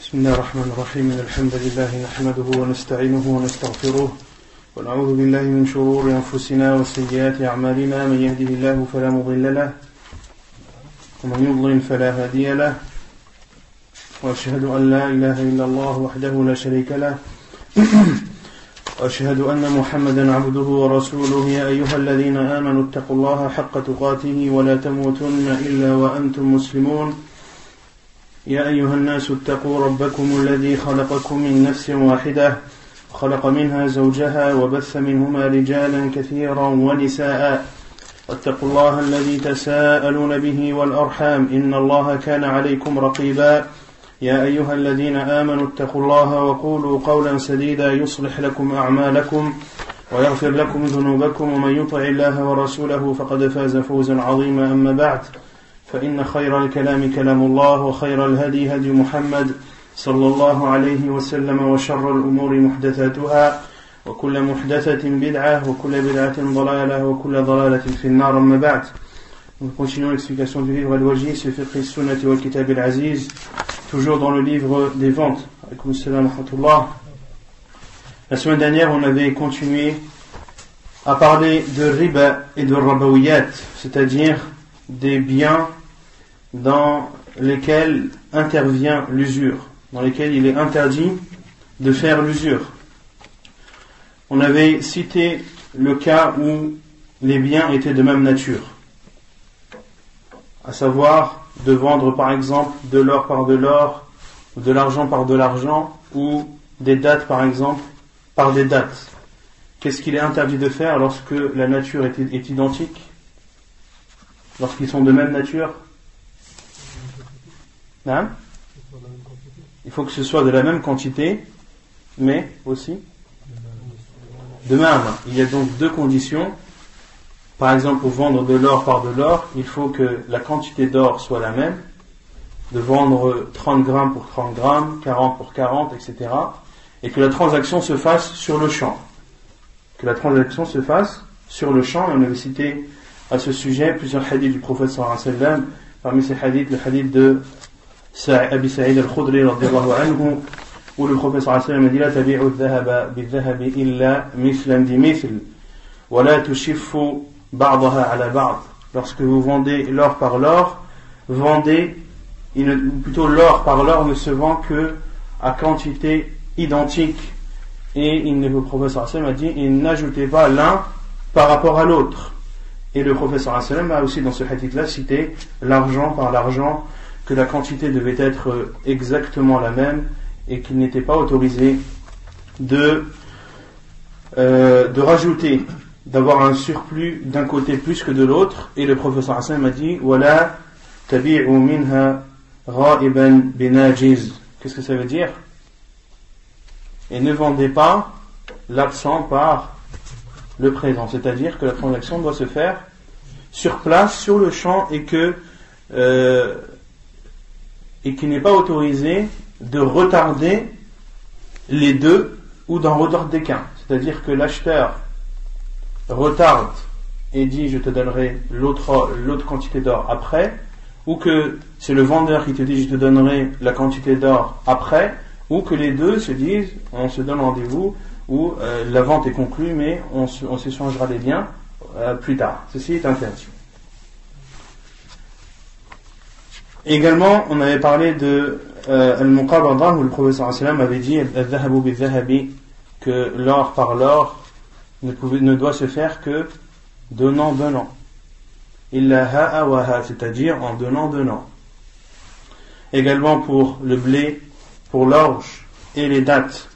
بسم الله الرحمن الرحيم الحمد لله نحمده ونستعينه ونستغفره ونعوذ بالله من شرور أنفسنا وسيئات أعمالنا من يهده الله فلا مضل له ومن يضلل فلا هادي له وأشهد أن لا إله إلا الله وحده لا شريك له وأشهد أن محمدا عبده ورسوله يا أيها الذين آمنوا اتقوا الله حق تقاته ولا تموتن إلا وأنتم مسلمون يا أيها الناس اتقوا ربكم الذي خلقكم من نفس واحدة خلق منها زوجها وبث منهما رجالا كثيرا ونساء واتقوا الله الذي تساءلون به والأرحام إن الله كان عليكم رقيبا يا أيها الذين آمنوا اتقوا الله وقولوا قولا سديدا يصلح لكم أعمالكم ويغفر لكم ذنوبكم ومن يطع الله ورسوله فقد فاز فوزا عظيما أما بعد فإن خير الكلام كلام الله وخير الهدي هدي محمد صلى الله عليه وسلم وشر الأمور محدثاتها وكل محدثة بدعة وكل بدعة ضلالة وكل ضلالة في النار أما بعد. Nous continuons l'explication du livre Al-Wajih, sur Fiqh al-Sunnah wal Kitab al-Aziz, toujours dans le livre des ventes. Alaykoum salam wa rahmatullah. La semaine dernière, on avait continué à parler de riba et de rabawiyat, c'est-à-dire des biens dans lesquels intervient l'usure, dans lesquels il est interdit de faire l'usure. On avait cité le cas où les biens étaient de même nature, à savoir de vendre par exemple de l'or par de l'or, ou de l'argent par de l'argent, ou des dattes par exemple par des dattes. Qu'est-ce qu'il est interdit de faire lorsque la nature est identique, lorsqu'ils sont de même nature? Hein? Il faut que ce soit de la même quantité, mais aussi de même. Il y a donc deux conditions. Par exemple, pour vendre de l'or par de l'or, il faut que la quantité d'or soit la même, de vendre 30 grammes pour 30 grammes, 40 pour 40, etc. Et que la transaction se fasse sur le champ. Que la transaction se fasse sur le champ. Et on avait cité à ce sujet plusieurs hadiths du prophète sallallahu alayhi wa sallam. Parmi ces hadiths, le hadith de Abi Sa'id al-Khudri radiyallahu anhu, où le prophète sallallahu alayhi wa sallam a dit: La tabi'u al-dhahaba bil-dhahabi illa mithlan bi mithl, wa la tushiffu ba'daha ala ba'd. Lorsque vous vendez l'or par l'or, plutôt l'or par l'or ne se vend que à quantité identique. Et le prophète sallallahu alayhi wa sallam a dit: et n'ajoutez pas l'un par rapport à l'autre. Et le prophète sallallahu alayhi wa sallam a aussi dans ce hadith-là cité l'argent par l'argent, que la quantité devait être exactement la même et qu'il n'était pas autorisé de rajouter, d'avoir un surplus d'un côté plus que de l'autre. Et le prophète sallallahu alayhi wa sallam a dit: Wala tabi'u minha ghaiban binajiz. Qu'est-ce que ça veut dire? Et ne vendez pas l'absent par le présent, c'est-à-dire que la transaction doit se faire sur place, sur le champ, et qu'il n'est pas autorisé de retarder les deux ou d'en retarder qu'un. C'est-à-dire que l'acheteur retarde et dit: je te donnerai l'autre quantité d'or après, ou que c'est le vendeur qui te dit: je te donnerai la quantité d'or après, ou que les deux se disent: on se donne rendez-vous, ou la vente est conclue, mais on s'échangera les biens plus tard. Ceci est interdit. Également, on avait parlé de al-muqabada, où le prophète sallallahu alayhi wa sallam avait dit: al-dhahabu bil-dhahabi, que l'or par l'or ne doit se faire que donnant. Illa ha'a wa ha, c'est-à-dire en donnant. Également pour le blé, pour l'orge et les dattes.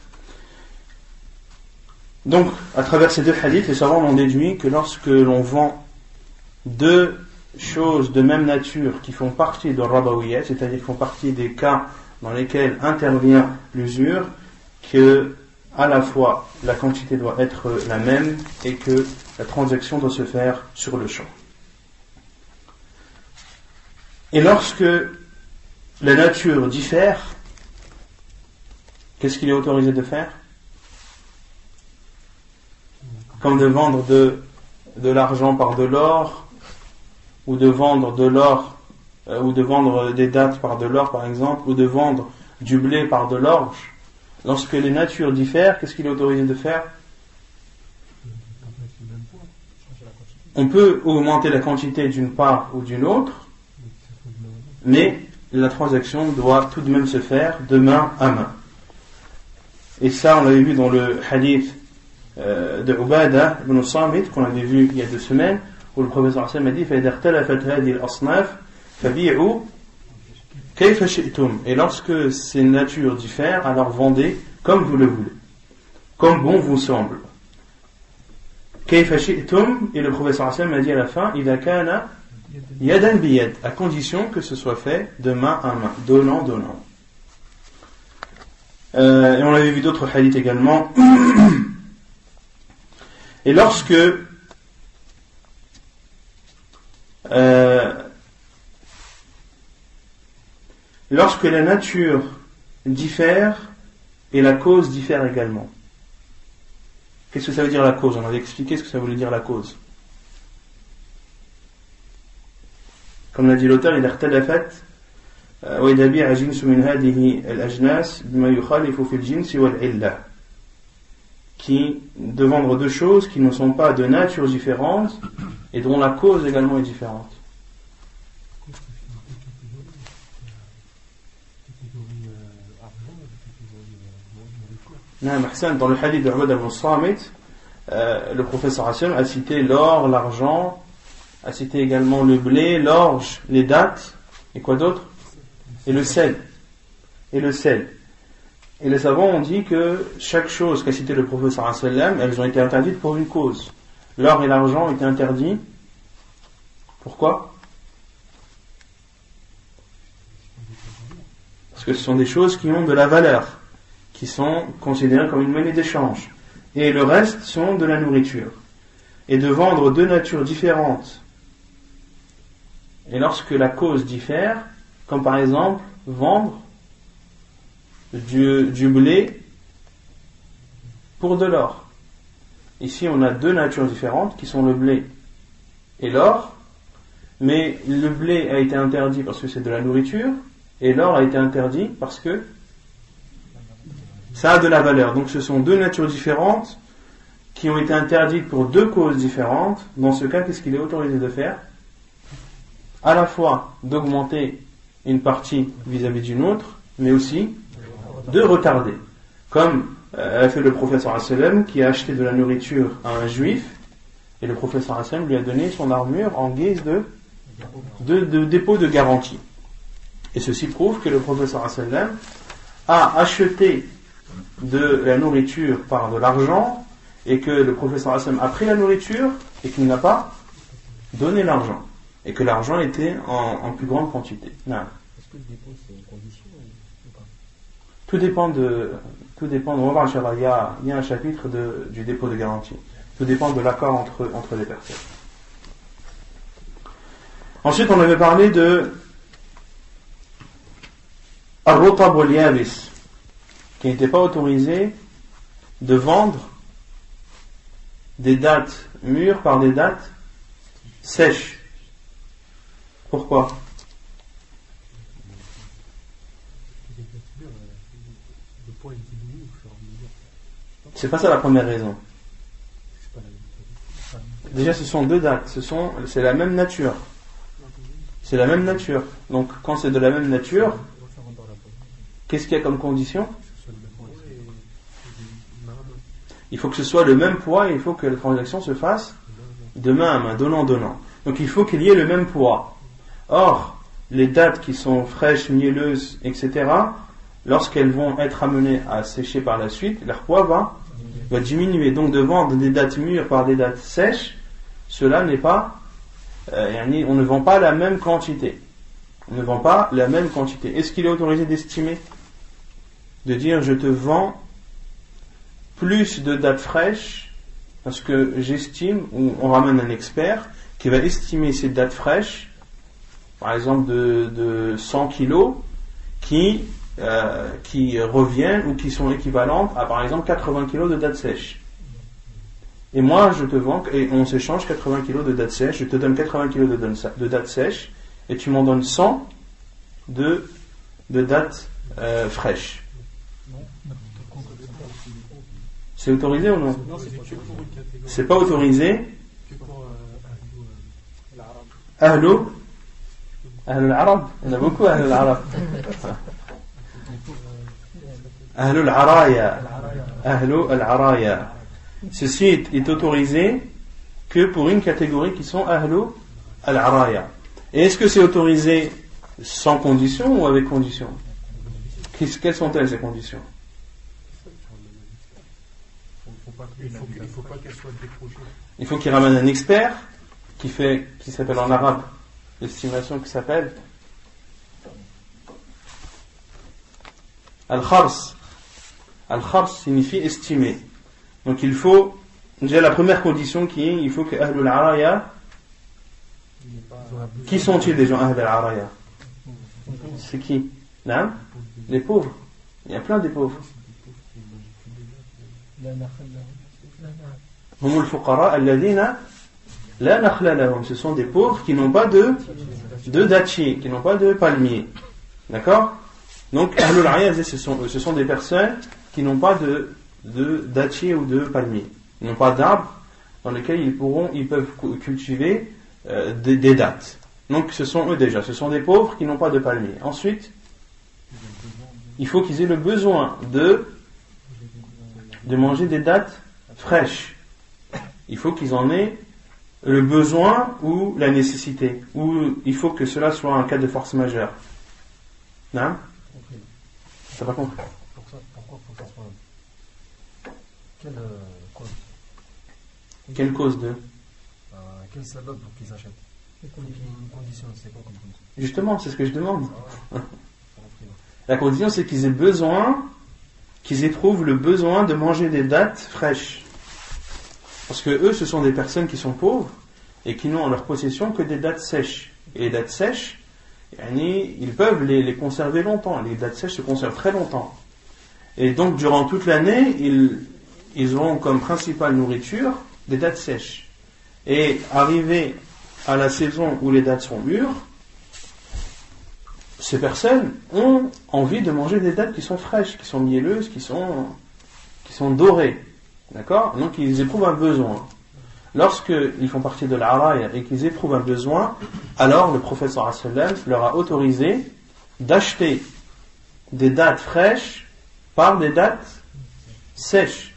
Donc, à travers ces deux hadiths, les savants ont déduit que lorsque l'on vend deux choses de même nature qui font partie de rabawiyat, c'est-à-dire qui font partie des cas dans lesquels intervient l'usure, que à la fois la quantité doit être la même et que la transaction doit se faire sur le champ. Et lorsque la nature diffère, qu'est-ce qu'il est autorisé de faire? Comme de vendre de l'argent par de l'or, ou de vendre de l'or, ou de vendre des dattes par de l'or par exemple, ou de vendre du blé par de l'orge, lorsque les natures diffèrent, qu'est-ce qu'il est autorisé de faire? On peut augmenter la quantité d'une part ou d'une autre, mais la transaction doit tout de même se faire de main à main. Et ça, on l'avait vu dans le hadith de Ubadah ibn Samit, qu'on avait vu il y a 2 semaines, où le professeur Hassan a dit فَإِذَا اخْتَلَفَتْ هَذِهِ الْأَصْنَافِ فَبِيعُوا كَيْفَ شِئْتُمْ. Et lorsque ces natures diffèrent, alors vendez comme vous le voulez, comme bon vous semble. كَيْفَ شِئْتُمْ. Et le professeur Hassan a dit à la fin إِذَا كَانَ يَدًا بِيَدٍ, à condition que ce soit fait de main à main, donnant. Et on avait vu d'autres hadiths également. Et lorsque la nature diffère et la cause diffère également. Qu'est-ce que ça veut dire la cause? On avait expliqué ce que ça voulait dire la cause. Comme l'a dit l'auteur, il a اختلفت وإذا بيع جنس من هذه الأجناس بما يخالف في الجنس والعلة, qui de vendre 2 choses qui ne sont pas de nature différente et dont la cause également est différente. Dans le hadith de Ubadah ibn Samit, le professeur Hassan a cité l'or, l'argent, a cité également le blé, l'orge, les dattes, et quoi d'autre? Et le sel. Et les savants ont dit que chaque chose qu'a cité le professeur Hassan, elles ont été interdites pour une cause. L'or et l'argent ont été interdits. Pourquoi? Parce que ce sont des choses qui ont de la valeur, qui sont considérées comme une monnaie d'échange. Et le reste sont de la nourriture. Et de vendre 2 natures différentes, et lorsque la cause diffère, comme par exemple vendre du blé pour de l'or. Ici on a 2 natures différentes qui sont le blé et l'or, mais le blé a été interdit parce que c'est de la nourriture, et l'or a été interdit parce que ça a de la valeur. Donc ce sont 2 natures différentes qui ont été interdites pour 2 causes différentes. Dans ce cas, qu'est-ce qu'il est autorisé de faire? À la fois d'augmenter une partie vis-à-vis d'une autre, mais aussi de retarder. Comme a fait le professeur Hassan, qui a acheté de la nourriture à un juif, et le professeur Hassan lui a donné son armure en guise de dépôt de garantie. Et ceci prouve que le professeur Hassan a acheté de la nourriture par de l'argent, et que le professeur Hassan a pris la nourriture et qu'il n'a pas donné l'argent, et que l'argent était en plus grande quantité. Non. Est-ce que le dépôt c'est une condition ou pas? Tout dépend. On va voir, Inch'Allah, il y a un chapitre du dépôt de garantie. Tout dépend de l'accord entre les personnes. Ensuite, on avait parlé de Ar-Rutab wal-Yabis, qui n'était pas autorisé de vendre des dattes mûres par des dattes sèches. Pourquoi? C'est pas ça la première raison. Déjà, ce sont 2 dattes, c'est la même nature. C'est la même nature. Donc, quand c'est de la même nature, qu'est-ce qu'il y a comme condition? Il faut que ce soit le même poids et il faut que la transaction se fasse de main à main, donnant. Donc il faut qu'il y ait le même poids. Or, les dattes qui sont fraîches, mielleuses, etc., lorsqu'elles vont être amenées à sécher par la suite, leur poids va diminuer. Donc de vendre des dattes mûres par des dattes sèches, cela n'est pas... on ne vend pas la même quantité. Est-ce qu'il est autorisé d'estimer? De dire je te vends plus de dattes fraîches, parce que j'estime, ou on ramène un expert qui va estimer ces dattes fraîches, par exemple de 100 kilos, qui reviennent ou qui sont équivalentes à par exemple 80 kilos de dattes sèches. Et moi je te vends, et on s'échange 80 kilos de dattes sèches, je te donne 80 kilos de dattes sèches, et tu m'en donnes 100 de dattes fraîches. C'est autorisé ou non? C'est pas autorisé. Ahlul Arab, il y en a beaucoup Ahlul Arab. Ahlul Araya. Ahlul Araya. Ceci est autorisé que pour une catégorie qui sont Ahlul Araya. Et est-ce que c'est autorisé sans condition ou avec condition? Quelles sont-elles ces conditions? Il faut qu'il ramène un expert qui s'appelle en arabe l'estimation qui s'appelle Al-Khars. Al-Khars signifie estimer. Donc il faut, déjà la première condition qui est, il faut que Ahlul Araya, qui sont-ils les gens Ahlul Araya? C'est qui? Non? Les pauvres. Il y a plein de pauvres. Hum al-fuqara alladhina la nakhla lahum. Ce sont des pauvres qui n'ont pas de dattier, qui n'ont pas de palmier. D'accord? Donc Ahlul Araya, ce sont des personnes qui n'ont pas de dattier ou de palmier. Ils n'ont pas d'arbres dans lesquels ils peuvent cultiver des dattes. Donc ce sont eux déjà, ce sont des pauvres qui n'ont pas de palmier. Ensuite, il faut qu'ils aient le besoin de manger des dattes fraîches. Il faut qu'ils en aient le besoin ou la nécessité, ou il faut que cela soit un cas de force majeure. Non? T'as pas compris? Pourquoi faut que ça soit cause? Quelle cause de? Quelle sabab pour qu'ils achètent? Une condition, c'est quoi comme condition? Justement, c'est ce que je demande. La condition, c'est qu'ils aient besoin, qu'ils éprouvent le besoin de manger des dattes fraîches. Parce que eux, ce sont des personnes qui sont pauvres et qui n'ont en leur possession que des dattes sèches. Et les dattes sèches, ils peuvent les conserver longtemps. Les dattes sèches se conservent très longtemps. Et donc, durant toute l'année, ils auront comme principale nourriture des dattes sèches. Et arrivé à la saison où les dattes sont mûres, ces personnes ont envie de manger des dattes qui sont fraîches, qui sont mielleuses, qui sont dorées. D'accord? Donc ils éprouvent un besoin. Lorsqu'ils font partie de l'Araya et qu'ils éprouvent un besoin, alors le prophète sallallahu alayhi wa sallam leur a autorisé d'acheter des dattes fraîches par des dattes sèches.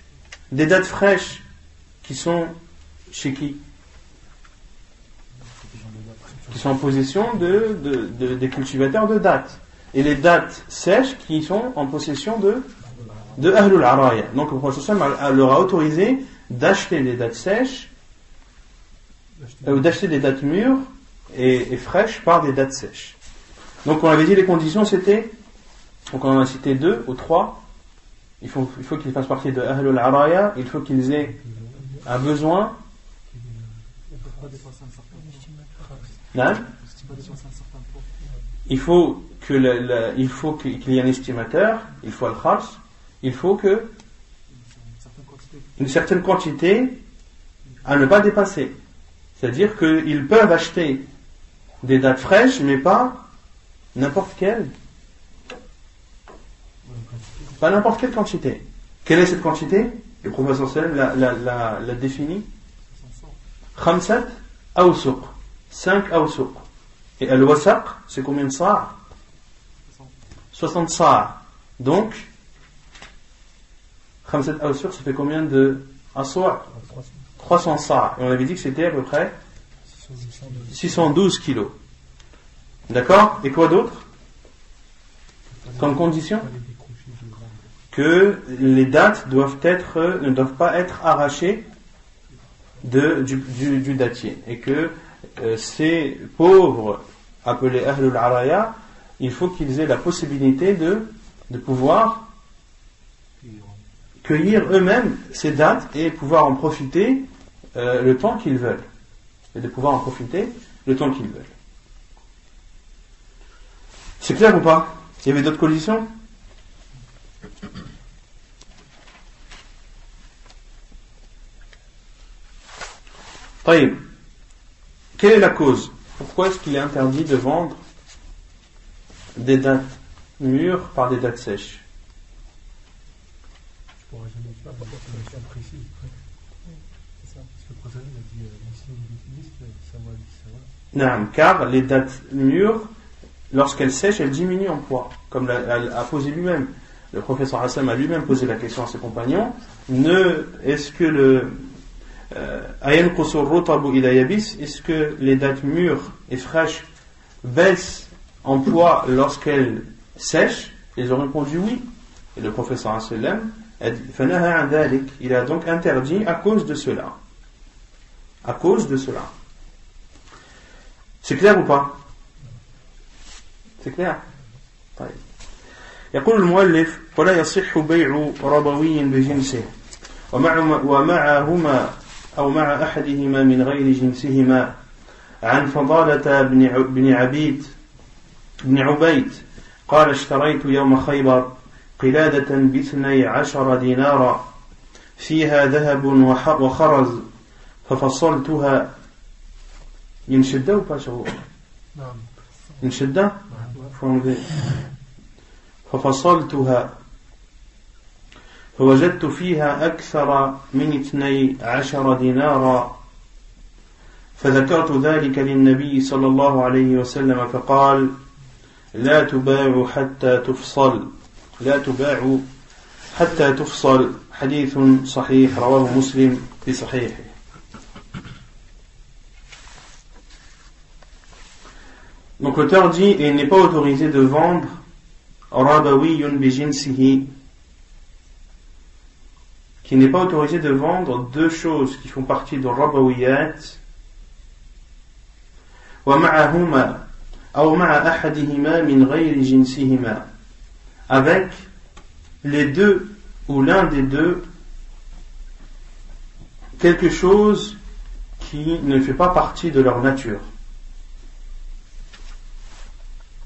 Des dattes fraîches qui sont chez qui? Qui sont en possession des cultivateurs de dattes. Et les dattes sèches qui sont en possession de Ahlul Araya. Donc le prophète leur a autorisé d'acheter des dattes sèches ou d'acheter des dattes mûres et fraîches par des dattes sèches. Donc on avait dit les conditions c'était, donc on en a cité 2 ou 3. Il faut qu'ils fassent partie de Ahlul Araya, il faut qu'ils aient un besoin. Non? Il faut qu'il y ait un estimateur, il faut al-khars, il faut que une certaine quantité à ne pas dépasser. C'est-à-dire qu'ils peuvent acheter des dattes fraîches, mais pas n'importe quelle. Pas n'importe quelle quantité. Quelle est cette quantité? Le professeur Salem l'a définie. Khamsat awsuq. 5 awsuq. Et al-wasaq, c'est combien de sa'? 60 sa'. Donc, Khamsat awsuq, ça fait combien de aswa'? 300 sa'. Et on avait dit que c'était à peu près 612 kilos. D'accord? Et quoi d'autre? Comme condition? Que les dattes ne doivent pas être arrachées du dattier. Et que ces pauvres, appelés Ahlul Araya, il faut qu'ils aient la possibilité de pouvoir cueillir eux-mêmes ces dattes et pouvoir en profiter le temps qu'ils veulent. Et de pouvoir en profiter le temps qu'ils veulent. C'est clair ou pas? Il y avait d'autres conditions? Taïb. Quelle est la cause? Pourquoi est-ce qu'il est interdit de vendre des dattes mûres par des dates sèches. Je pourrais jamais faire une question précise. C'est ça, parce que le prophète a dit ça va. Non, car les dates mûres, lorsqu'elles sèchent, elles diminuent en poids, comme l'a posé lui-même. Le professeur Hassan a lui-même posé la question à ses compagnons. Est-ce que est-ce que les dates mûres et fraîches baissent en poids lorsqu'elles sèchent? Ils ont répondu oui. Et le professeur Hassan a dit, il a donc interdit à cause de cela. À cause de cela. C'est clair ou pas? C'est clair. طيب. يقول المؤلف ولا يصح بيع ربوي بجنسه ومعهما أو مع أحدهما من غير جنسهما عن فضالة بن عبيد قال اشتريت يوم خيبر قلادة ب12 دينارا فيها ذهب وخرز ففصلتها من شدة وباشا من شدة ففصلتها فوجدت فيها أكثر من 12 دينارا فذكرت ذلك للنبي صلى الله عليه وسلم فقال لا تباع حتى تفصل حديث صحيح رواه مسلم في صحيحه. Donc l'auteur dit, et il n'est pas autorisé de vendre rabawiyun bijinsihi, qui n'est pas autorisé de vendre deux choses qui font partie de rabawiyat, wa ma'ahuma aw ma'a ahadihima min ghayri jinsihima, avec les deux ou l'un des deux quelque chose qui ne fait pas partie de leur nature.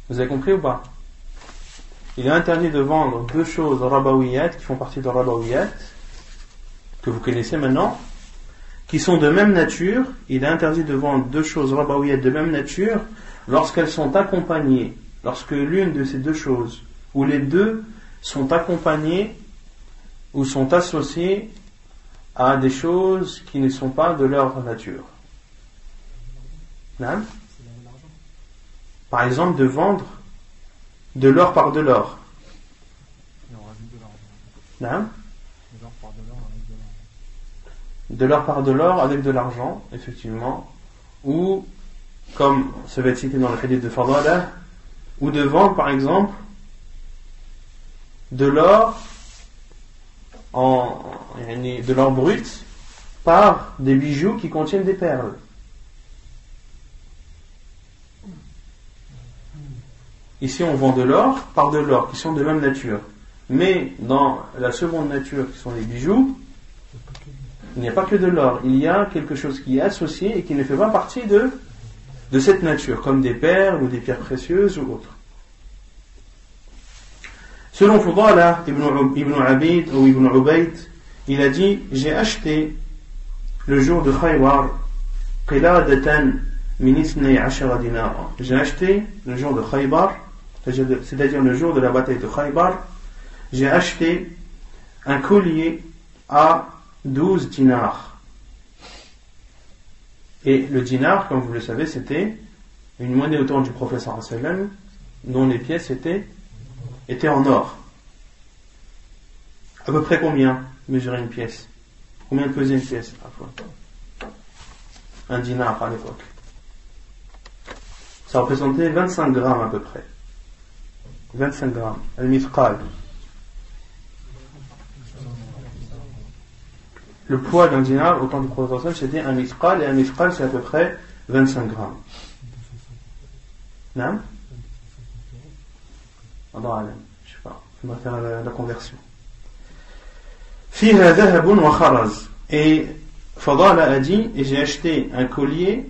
Vous avez compris ou pas? Il est interdit de vendre deux choses rabawiyat qui font partie de rabawiyat que vous connaissez maintenant, qui sont de même nature. Il est interdit de vendre deux choses rabawiyat de même nature lorsqu'elles sont accompagnées, lorsque l'une de ces deux choses ou les deux sont accompagnées ou sont associées à des choses qui ne sont pas de leur nature. Non? Par exemple, de vendre de l'or par de l'or. Non? De l'or par de l'or avec de l'argent, effectivement. Ou, comme ça va être cité dans le hadith de Fadala, ou de vendre, par exemple, de l'or de l'or brut par des bijoux qui contiennent des perles. Ici on vend de l'or par de l'or qui sont de même nature, mais dans la seconde nature qui sont les bijoux, il n'y a pas que de l'or, il y a quelque chose qui est associé et qui ne fait pas partie de cette nature, comme des perles ou des pierres précieuses ou autres. Selon Fudala ibn Abid ou ibn Ubayd, il a dit, j'ai acheté le jour de Khaybar qiladatan min 12 dinara. J'ai acheté le jour de Khaybar, c'est-à-dire le jour de la bataille de Khaybar, j'ai acheté un collier à 12 dinars. Et le dinar, comme vous le savez, c'était une monnaie au temps du prophète sallallahu alayhi wa sallam, dont les pièces étaient en or. À peu près combien mesurait une pièce? Combien pesait une pièce? Un dinar à l'époque. Ça représentait 25 grammes à peu près. 25 grammes. Al-mithqal. Le poids d'un dinar au temps du prophète c'était un mithqal, et un mithqal c'est à peu près 25 grammes. Non? Je sais pas, on va faire la conversion. Fiha dhahabun wa kharaz. Et Fadala a dit, et j'ai acheté un collier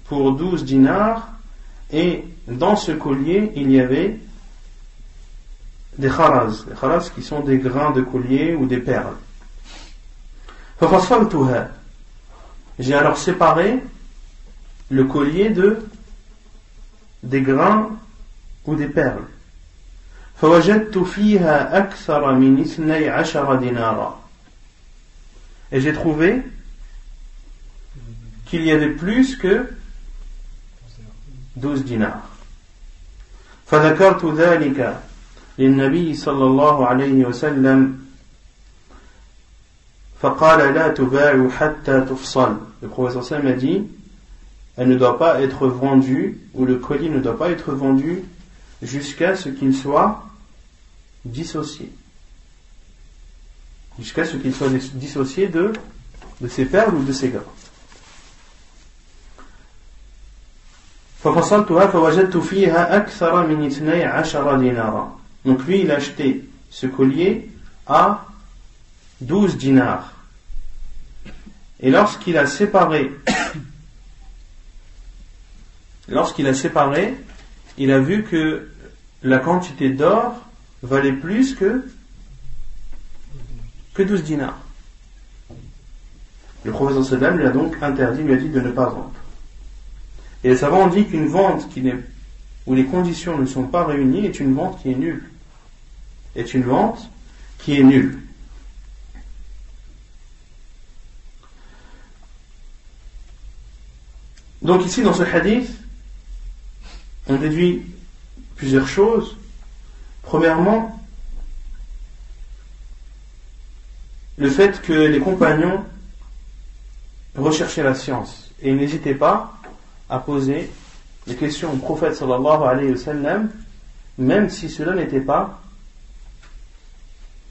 pour 12 dinars, et dans ce collier il y avait des kharaz. Les kharaz qui sont des grains de collier ou des perles. Fafassaltuha. J'ai alors séparé le collier des grains ou des perles. فوجدت فيها أكثر من 12 دينارا. Et j'ai trouvé qu'il y avait plus que 12 dinars. فذكرت ذلك للنبي صلى الله عليه وسلم فقال لا تباع حتى تفصل. Le prophète sallam a dit, elle ne doit pas être vendue, ou le colis ne doit pas être vendu jusqu'à ce qu'il soit dissocié. Jusqu'à ce qu'il soit dissocié de ses perles ou de ses grains. ففصلتها فوجدت فيها أكثر من 12 دينارا. Donc lui il a acheté ce collier à 12 dinars. Et lorsqu'il a séparé, il a vu que la quantité d'or valait plus que 12 dinars. Le prophète sallam lui a donc interdit, lui a dit de ne pas vendre. Et les savants ont dit qu'une vente où les conditions ne sont pas réunies est une vente qui est nulle. Est une vente qui est nulle. Donc ici dans ce hadith, on déduit plusieurs choses. Premièrement, le fait que les compagnons recherchaient la science et n'hésitaient pas à poser des questions au prophète sallallahu alayhi wa sallam, même si cela n'était pas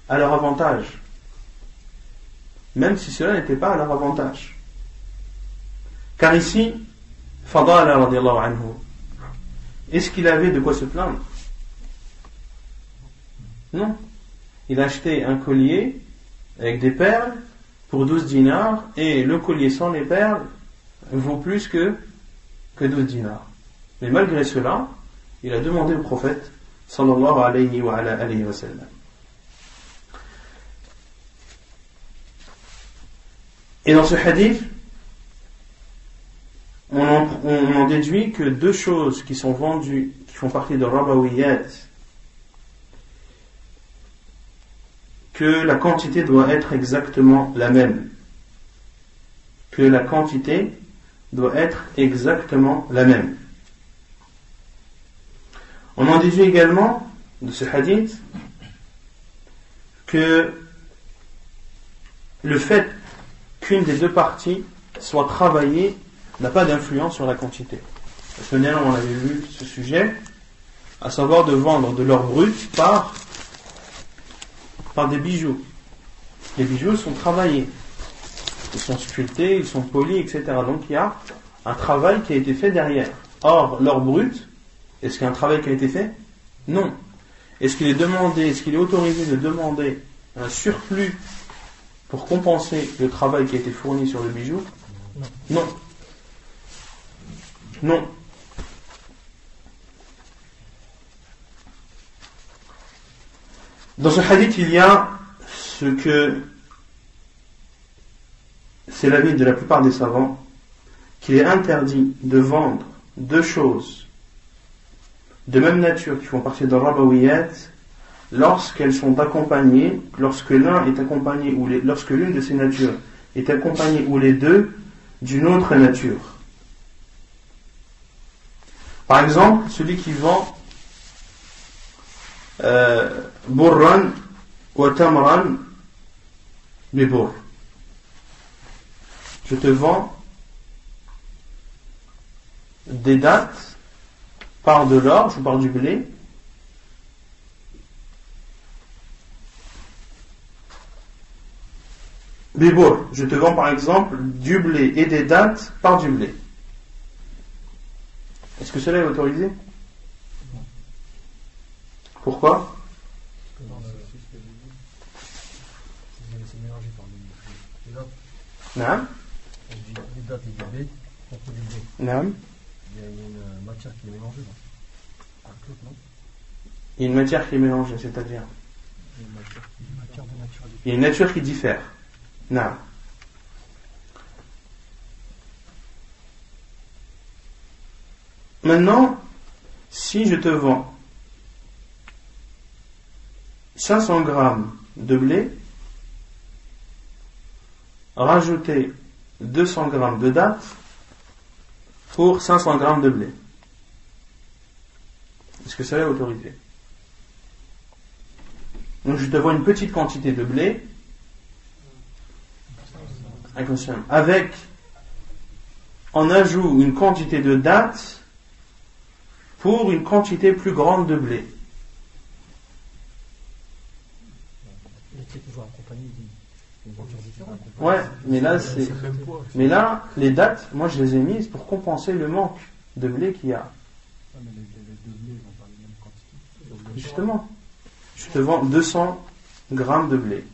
à leur avantage. Même si cela n'était pas à leur avantage. Car ici, Fadala radiallahu anhu, est-ce qu'il avait de quoi se plaindre? Non. Il a acheté un collier avec des perles pour 12 dinars et le collier sans les perles vaut plus que 12 dinars. Mais malgré cela, il a demandé au prophète sallallahu alayhi wa sallam. Et dans ce hadith, on en déduit que deux choses qui sont vendues, qui font partie de Rabawiyat, que la quantité doit être exactement la même. Que la quantité doit être exactement la même. On en déduit également de ce hadith que le fait qu'une des deux parties soit travaillée n'a pas d'influence sur la quantité. La semaine dernière, on avait vu ce sujet, à savoir de vendre de l'or brut par des bijoux. Les bijoux sont travaillés, ils sont sculptés, ils sont polis, etc. Donc il y a un travail qui a été fait derrière. Or, l'or brut, est-ce qu'il y a un travail qui a été fait? Non. Est-ce qu'il est autorisé de demander un surplus pour compenser le travail qui a été fourni sur le bijou? Non. Non. Dans ce hadith, il y a ce que c'est l'avis de la plupart des savants, qu'il est interdit de vendre deux choses de même nature qui font partie de Rabawiyat lorsqu'elles sont accompagnées, lorsque l'un est accompagné ou lorsque l'une de ces natures est accompagnée ou les deux d'une autre nature. Par exemple, celui qui vend burran wa tamran bibur. Je te vends des dattes par de l'orge ou par du blé. Bibur, je te vends par exemple du blé et des dattes par du blé. Est-ce que cela est autorisé? Pourquoi? Non. Les dates et du blé, contre du blé. Non. Il y a une matière qui est mélangée. Non, il y a une matière qui est mélangée, c'est-à-dire il y a une nature qui diffère. Non. Maintenant, si je te vends 500 grammes de blé, rajouter 200 grammes de dattes pour 500 grammes de blé. Est-ce que cela est autorisé? Donc je te vois une petite quantité de blé, avec en ajout une quantité de dattes pour une quantité plus grande de blé. Ouais, mais là, les dattes, moi je les ai mises pour compenser le manque de blé qu'il y a. Justement, je te vends 200 grammes de blé,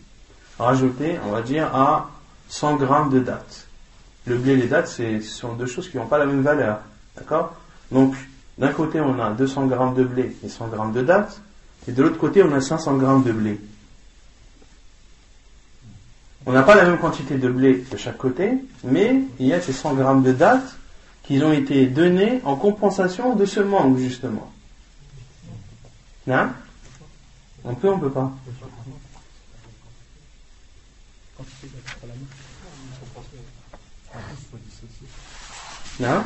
rajouté, on va dire, à 100 grammes de dattes. Le blé et les dattes, ce sont deux choses qui n'ont pas la même valeur. D'accord? Donc, d'un côté, on a 200 grammes de blé et 100 grammes de dattes, et de l'autre côté, on a 500 grammes de blé. On n'a pas la même quantité de blé de chaque côté, mais il y a ces 100 grammes de dattes qui ont été donnés en compensation de ce manque, justement. Non? On peut pas. Non?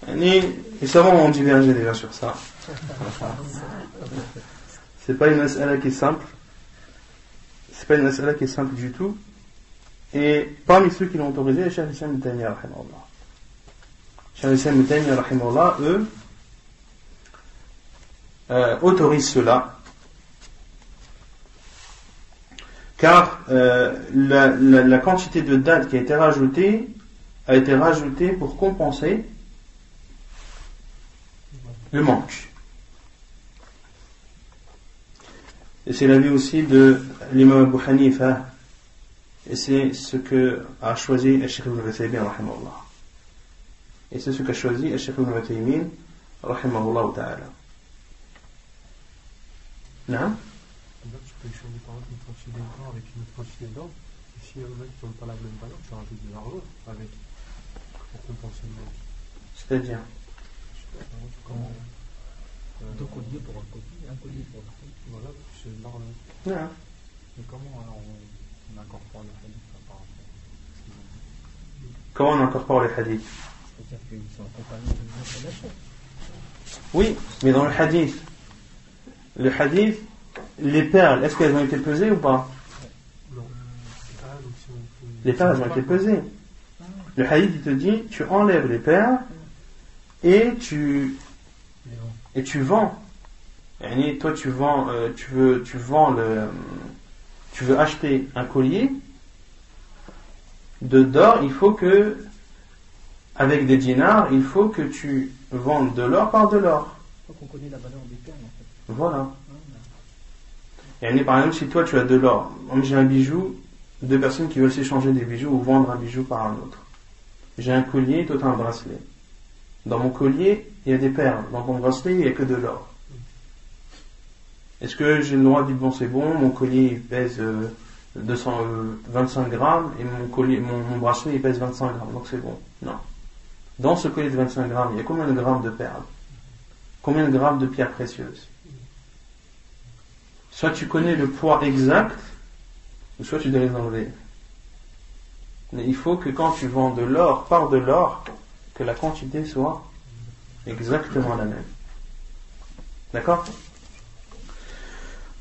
Les savants ont divergé déjà sur ça. C'est pas une mas'ala qui est simple. C'est pas une mas'ala qui est simple du tout. Et parmi ceux qui l'ont autorisé, Cheikh Islam Ibn Taymiyyah rahimahullah. Cheikh Islam Ibn Taymiyyah rahimahullah, eux, autorisent cela. Car la quantité de dattes qui a été rajoutée pour compenser le manque. Et c'est l'avis aussi de l'imam Abu Hanifa, et c'est ce que a choisi Cheikh Ibn Uthaymin rahimahullah. Et c'est ce qu'a choisi Cheikh Ibn Uthaymin rahimahullah ta'ala. Non? Tu peux échanger par exemple une quantité d'or avec une autre quantité d'or, et si il y en a qui n'ont pas la même valeur, tu rajoutes de l'argent avec pour compenser le manque. C'est-à-dire deux colliers pour un collier, un collier pour un collier. Voilà, c'est de l'argent. Non. Mais comment alors on incorpore le hadith par rapport à ce qu'ils ont dit? Comment on incorpore les hadiths? C'est-à-dire qu'ils sont accompagnés d'une autre nation. Oui, mais dans le hadith, les perles, est-ce qu'elles ont été pesées ou pas? Non. Les perles ont été pesées. Le hadith il te dit, tu enlèves les perles et tu vends. Et toi tu vends, tu veux acheter un collier d'or, il faut que, avec des dinars, il faut que tu vendes de l'or par de l'or. Il faut qu'on connaisse la valeur des perles en fait. Voilà. Et par exemple, si toi tu as de l'or, j'ai un bijou, deux personnes qui veulent s'échanger des bijoux ou vendre un bijou par un autre. J'ai un collier, toi tu as un bracelet. Dans mon collier, il y a des perles. Dans ton bracelet, il n'y a que de l'or. Est-ce que j'ai le droit de dire, bon c'est bon, mon collier il pèse 225 grammes et mon bracelet il pèse 25 grammes, donc c'est bon? Non. Dans ce collier de 25 grammes, il y a combien de grammes de perles? Combien de grammes de pierres précieuses? Soit tu connais le poids exact, ou soit tu dois les enlever. Mais il faut que quand tu vends de l'or par de l'or, que la quantité soit exactement la même. D'accord?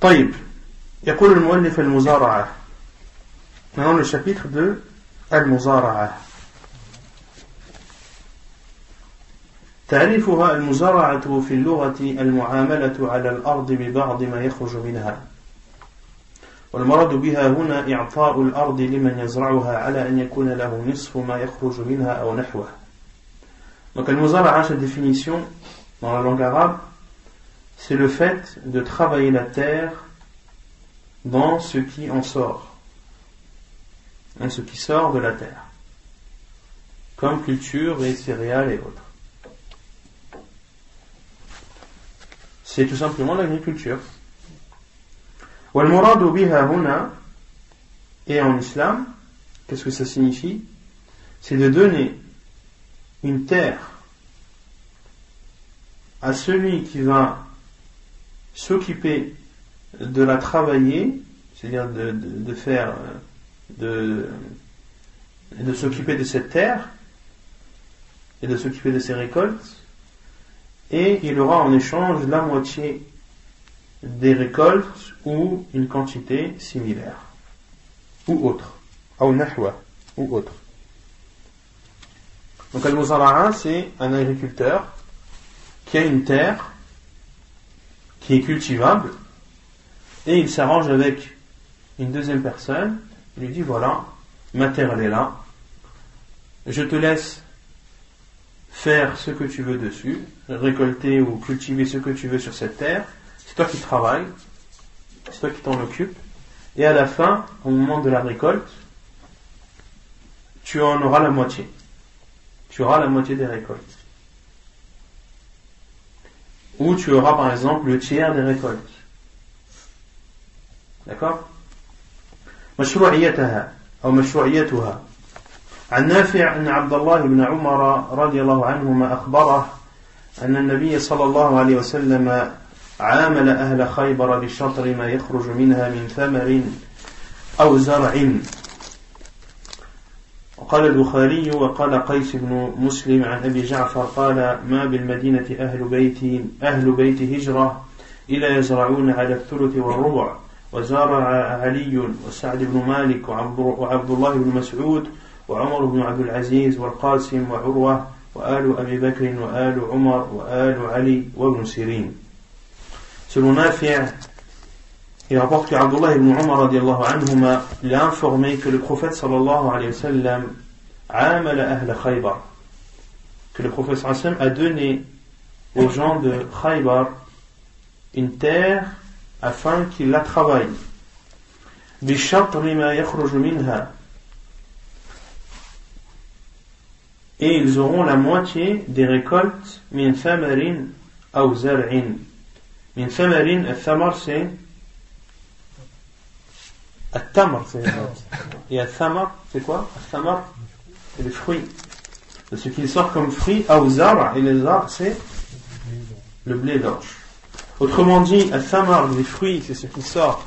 طيب. يقول المؤلف المزارعة. Maintenant le chapitre de المزارعة. تعريفها المزارعة في اللغة المعاملة على الأرض ببعض ما يخرج منها. والمراد بها هنا إعطاء الأرض لمن يزرعها على أن يكون له نصف ما يخرج منها أو نحوه. Donc المزارعة, cette définition dans la langue arabe, c'est le fait de travailler la terre dans ce qui en sort, dans ce qui sort de la terre, comme culture et céréales et autres. C'est tout simplement l'agriculture. والمراد بها هنا, et en islam, qu'est-ce que ça signifie? C'est de donner une terre à celui qui va s'occuper de la travailler, c'est-à-dire de s'occuper de cette terre et de s'occuper de ses récoltes, et il aura en échange la moitié des récoltes ou une quantité similaire ou autre, ou autre. Donc al-muzara'a, c'est un agriculteur qui a une terre qui est cultivable, et il s'arrange avec une deuxième personne, il lui dit voilà, ma terre elle est là, je te laisse faire ce que tu veux dessus, récolter ou cultiver ce que tu veux sur cette terre, c'est toi qui travailles, c'est toi qui t'en occupes, et à la fin, au moment de la récolte, tu en auras la moitié. Tu auras la moitié des récoltes. Ou tu auras par exemple le tiers des récoltes. D'accord? مشروعيتها أو مشروعيتها عن نافع أن عبد الله بن عمر رضي الله عنهما أخبره أن النبي صلى الله عليه وسلم عامل أهل خيبر بشطر ما يخرج منها من ثمر أو زرع. وقال البخاري وقال قيس بن مسلم عن أبي جعفر قال ما بالمدينة أهل بيت هجرة إلا يزرعون على الثلث والربع. وزارع علي وسعد بن مالك وعبد الله بن مسعود وعمر بن عبد العزيز والقاسم وعروة وآل أبي بكر وآل عمر وآل علي وابن سيرين. Selon Nafi', il rapporte que Abdullah ibn Umar radiallahu anhuma l'a informé que le prophète sallallahu alayhi wa sallam amala ahla Khaybar, que le prophète sallallahu alayhi wa sallam a donné aux gens de Khaybar une terre afin qu'ils la travaillent. Bishatri ma yakhruju minha, et ils auront la moitié des récoltes min thamarin aw zar'in. Min thamarin, al-thamar c'est al-tamar, et al-thamar c'est quoi? Al-thamar c'est le fruit, c'est ce qui sort comme fruit, aw zar', et le zar' c'est le blé d'orge. Autrement dit, al-thamar, les fruits, c'est ce qui sort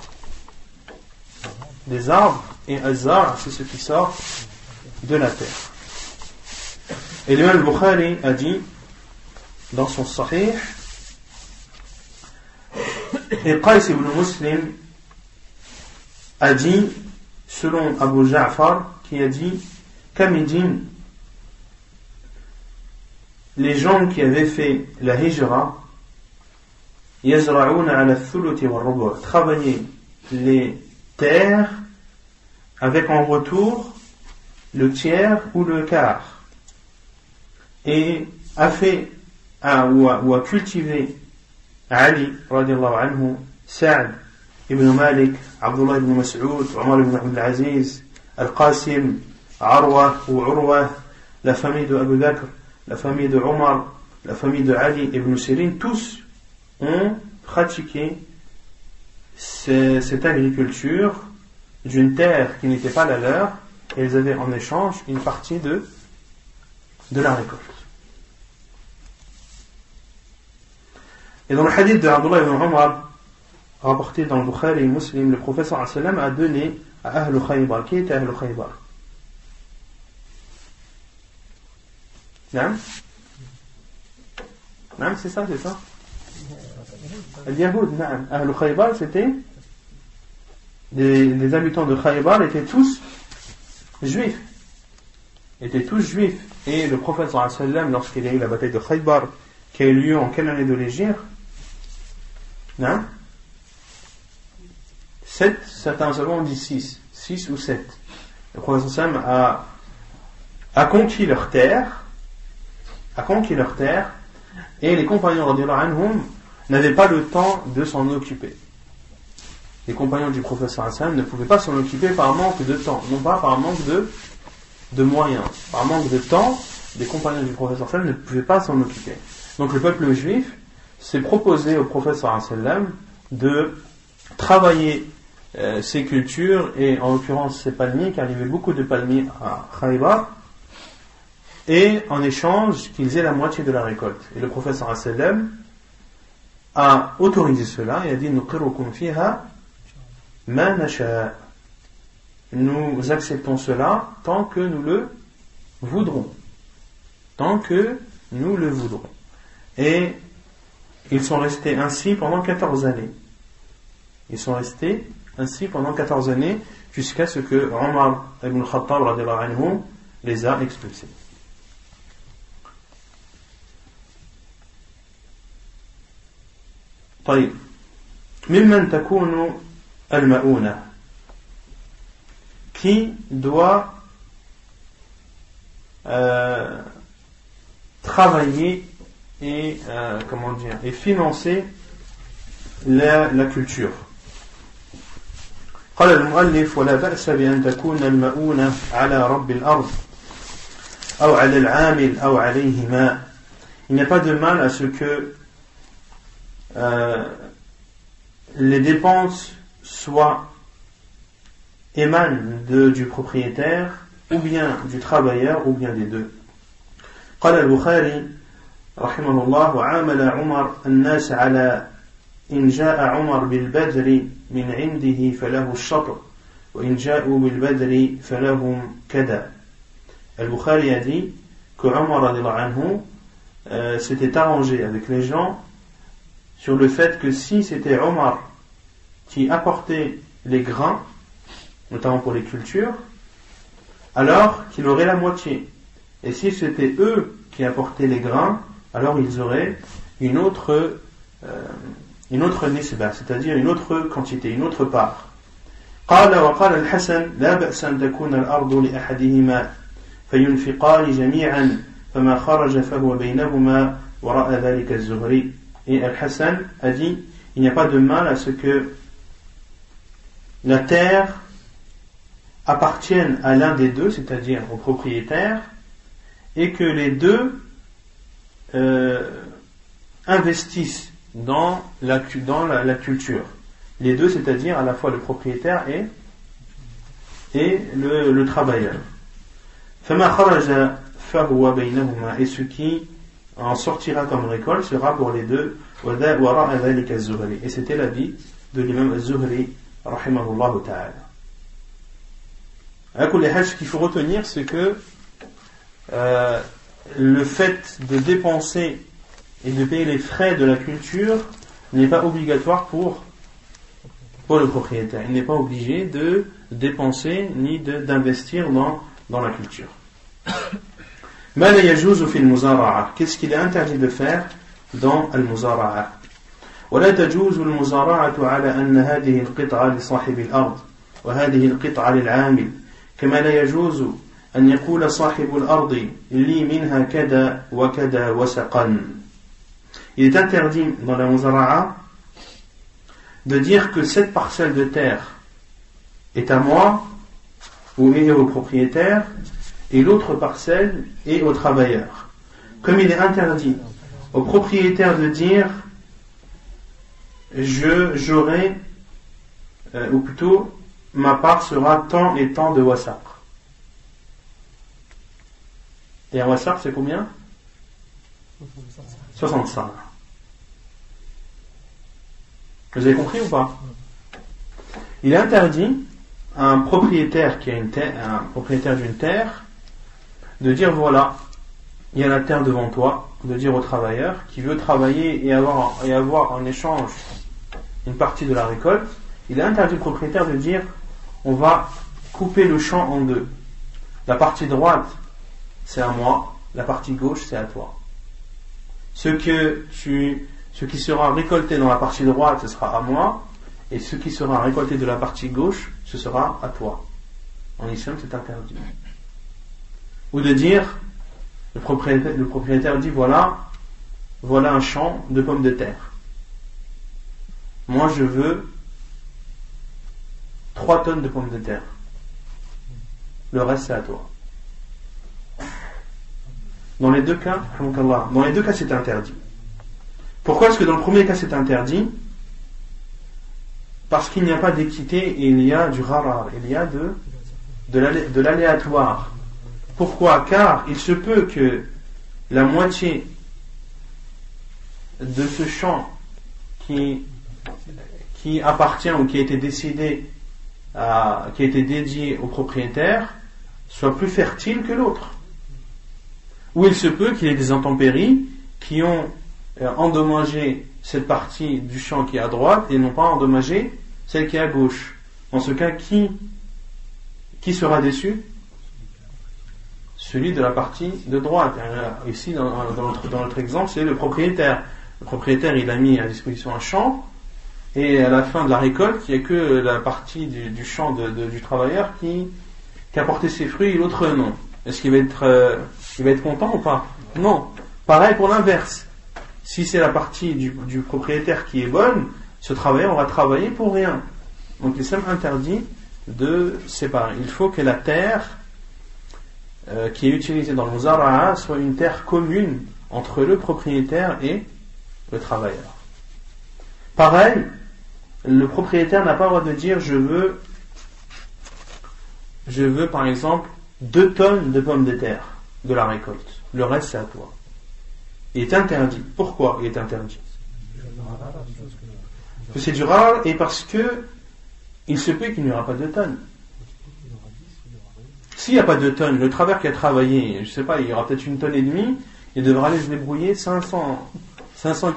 des arbres, et al-zar', c'est ce qui sort de la terre. Et l'imam al-Bukhari a dit dans son Sahih, et Qais ibn Muslim a dit, selon Abu Ja'far, qui a dit qu'à Médine, les gens qui avaient fait la hijra yazra'una ala thuluthi wa rubu', travailler les terres avec en retour le tiers ou le quart, et a fait ou a cultivé Ali radiallahu anhu, Sa'd ibn Malik, Abdullah ibn Mas'ud, Omar ibn Abdul Aziz, Al-Qasim, Arwa ou Urwa, la famille de Abu Bakr, la famille de Omar, la famille de Ali ibn Sirin, tous ont pratiqué cette agriculture d'une terre qui n'était pas la leur, et ils avaient en échange une partie de la récolte. Et dans le hadith de Abdullah ibn Umar, rapporté dans le Bukhari et Muslim, le prophète sallallahu alayhi wa sallam a donné à Ahl Khaybar. Qui était Ahl Khaybar? Naam, c'est ça. Al-Yahoud, naam. Ahl Khaybar, c'était les habitants de Khaybar étaient tous juifs. Et le prophète sallallahu alayhi wa sallam, lorsqu'il y a eu la bataille de Khaybar, qui a eu lieu en quelle année de l'Hégire? 7, certains savants disent 6 ou 7. Le prophète sallallahu alayhi wa sallam a conquis leur terre, et les compagnons radiyallahu anhum n'avaient pas le temps de s'en occuper. Les compagnons du prophète sallallahu alayhi wa sallam ne pouvaient pas s'en occuper par manque de temps, non pas par manque de moyens. Par manque de temps, les compagnons du prophète sallallahu alayhi wa sallam ne pouvaient pas s'en occuper. Donc le peuple juif s'est proposé au prophète sallallahu alayhi wa sallam de travailler ces cultures, et en l'occurrence ces palmiers, car il y avait beaucoup de palmiers à Khaybar, et en échange qu'ils aient la moitié de la récolte. Et le prophète sallallahu alayhi wa sallam a autorisé cela et a dit nuqirukum fiha ma nasha. Nous acceptons cela tant que nous le voudrons. Tant que nous le voudrons. Et ils sont restés ainsi pendant 14 années. Ils sont restés ainsi pendant 14 années jusqu'à ce que Omar ibn Khattab radhiyallahu anhu les a expulsés. طيب ممن تكون المؤونة qui doit travailler et et financer la culture. قال المؤلف ولا بأس بأن تكون المؤونة على رب الأرض أو على العامل أو عليهما. Il n'y a pas de mal à ce que les dépenses émanent du propriétaire ou bien du travailleur ou bien des deux. قال البخاري رحمه الله وعامل عمر الناس على إن جاء عمر بالبدر من عنده فله الشطر وإن جاءوا بالبدر فلهم كذا. Al-Bukhari a dit que Omar radhiyallahu anhu s'était arrangé avec les gens sur le fait que si c'était Omar qui apportait les grains, notamment pour les cultures, alors qu'il aurait la moitié. Et si c'était eux qui apportaient les grains, alors ils auraient une autre nisba, c'est-à-dire une autre quantité, une autre part. قال وقال الحسن لا بأس أن تكون الأرض لأحدهما فينفقان جميعا فما خرج فهو بينهما وراء ذلك الزهري. Et Al-Hassan a dit il n'y a pas de mal à ce que la terre appartienne à l'un des deux, c'est-à-dire au propriétaire, et que les deux investissent dans la culture. Les deux, c'est-à-dire à la fois le propriétaire et le travailleur. فَمَا خَرَجَ فَهُوَ بَيْنَهُمَا. Et ce qui en sortira comme récolte sera pour les deux. وَرَاءَ ذَلِكَ الزُّهْرِي. Et c'était l'avis de l'imam al-Zuhri rahimahullah ta'ala. Ce qu'il faut retenir, c'est que le fait de dépenser et de payer les frais de la culture n'est pas obligatoire pour le propriétaire. Il n'est pas obligé de dépenser ni d'investir dans la culture. ما لا يجوز في المزارعة. Qu'est-ce qu'il est interdit de faire dans المزارعة؟ ولا تجوز المزارعة على أن هذه القطعة لصاحب الأرض وهذه القطعة للعامل كما لا يجوز أن يقول صاحب الأرض لي منها كذا وكذا وسقا. Il est interdit dans la muzara'a de dire que cette parcelle de terre est à moi ou est au propriétaire et l'autre parcelle est au travailleur. Comme il est interdit au propriétaire de dire j'aurai ou plutôt ma part sera tant et tant de wasaq. Et un wasaq c'est combien? 65. Vous avez compris ou pas? Il est interdit à un propriétaire qui a un propriétaire d'une terre de dire voilà, il y a la terre devant toi, de dire au travailleur qui veut travailler et avoir en échange une partie de la récolte, il est interdit au propriétaire de dire on va couper le champ en deux. La partie droite c'est à moi, la partie gauche c'est à toi. Ce qui sera récolté dans la partie droite ce sera à moi, et ce qui sera récolté de la partie gauche ce sera à toi. En islam c'est interdit. Ou de dire le propriétaire dit voilà un champ de pommes de terre, moi je veux 3 tonnes de pommes de terre, le reste c'est à toi. Dans les deux cas c'est interdit. Pourquoi est-ce que dans le premier cas c'est interdit? Parce qu'il n'y a pas d'équité et il y a du gharar, il y a de l'aléatoire. Pourquoi? Car il se peut que la moitié de ce champ qui appartient ou qui a été décidé, qui a été dédié au propriétaire, soit plus fertile que l'autre. Ou il se peut qu'il y ait des intempéries qui ont endommagé cette partie du champ qui est à droite et n'ont pas endommagé celle qui est à gauche. Dans ce cas, qui sera déçu? Celui de la partie de droite. Ici, dans notre exemple, c'est le propriétaire. Le propriétaire, il a mis à disposition un champ, et à la fin de la récolte, il n'y a que la partie du champ du travailleur qui a porté ses fruits et l'autre non. Est-ce qu'il va être content ou pas? Non. Pareil pour l'inverse. Si c'est la partie du propriétaire qui est bonne, ce travailleur aura travaillé pour rien. Donc l'islam interdit de séparer. Il faut que la terre qui est utilisée dans le muzara'a soit une terre commune entre le propriétaire et le travailleur. Pareil, le propriétaire n'a pas le droit de dire je veux par exemple 2 tonnes de pommes de terre de la récolte. Le reste c'est à toi. Il est interdit. Pourquoi il est interdit? Parce que c'est du rare et parce que il se peut qu'il n'y aura pas 2 tonnes. S'il n'y a pas 2 tonnes, le travailleur qui a travaillé, je ne sais pas, il y aura peut-être 1,5 tonnes, il devra aller se débrouiller 500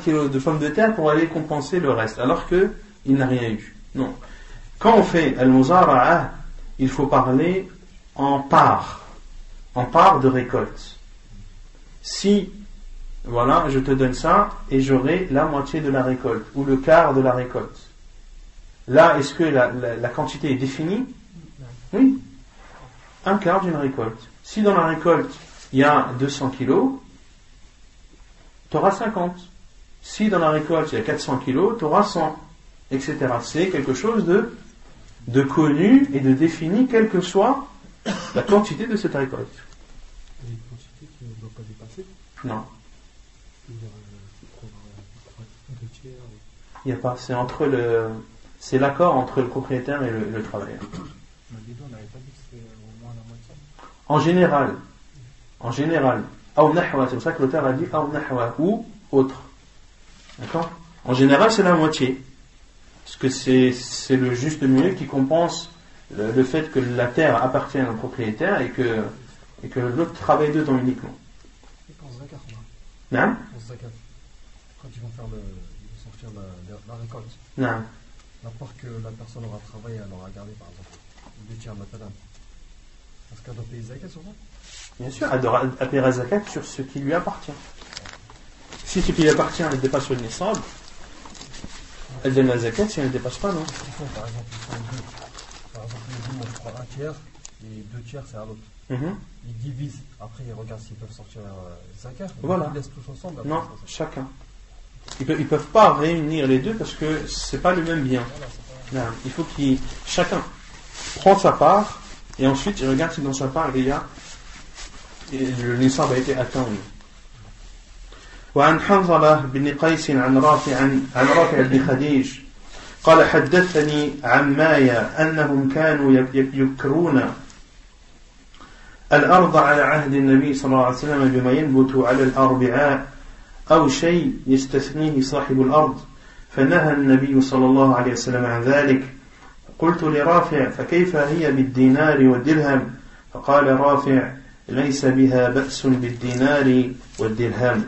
kilos de pommes de terre pour aller compenser le reste, alors qu'il n'a rien eu. Non. Quand on fait al-muzara'a, il faut parler en part de récolte. Si, voilà, je te donne ça et j'aurai la moitié de la récolte ou le quart de la récolte. Là, est-ce que la quantité est définie? Oui. Un quart d'une récolte. Si dans la récolte il y a 200 kilos, tu auras 50. Si dans la récolte il y a 400 kilos, tu auras 100, etc. C'est quelque chose de connu et de défini, quelle que soit la quantité de cette récolte. Il y a une quantité qui ne doit pas dépasser? Non. Il n'y a pas. C'est l'accord entre le propriétaire et le travailleur. On n'avait pas dit que c'est au moins la moitié. En général, c'est pour ça que l'auteur a dit ou autre. D'accord? En général, c'est la moitié. Parce que c'est le juste milieu qui compense le fait que la terre appartienne au propriétaire et que l'autre travaille dedans uniquement. Et quand Zakat, Non? Quand ils vont sortir la récolte, Non. la part que la personne aura travaillé, elle aura gardé par exemple 2 tiers maintenant. Est-ce qu'elle doit payer Zakat sur ça? Bien sûr, elle doit payer la Zakat sur ce qui lui appartient. Si ce qui lui appartient elle dépasse le Nisab, elle donne la Zakat. Si elle ne dépasse pas, non. Par exemple, je prends 1 tiers et 2 tiers c'est à l'autre. Ils divisent, après ils regardent s'ils peuvent sortir Zakat. Voilà. Ils laissent tous ensemble. Non, chacun. Ils peuvent pas réunir les deux parce que c'est pas le même bien. Non, il faut chacun prend sa part et ensuite il regarde si dans sa part il y a le nisab a été atteint. وعن حنظلة بن قيس عن رافع بن خديج قال حدثني عماي أنهم كانوا يكرون الأرض على عهد النبي صلى الله عليه وسلم بما ينبت على الأربعاء أو شيء يستثنيه صاحب الأرض فنهى النبي صلى الله عليه وسلم عن ذلك قلت لرافع فكيف هي بالدينار والدرهم فقال رافع ليس بها بأس بالدينار والدرهم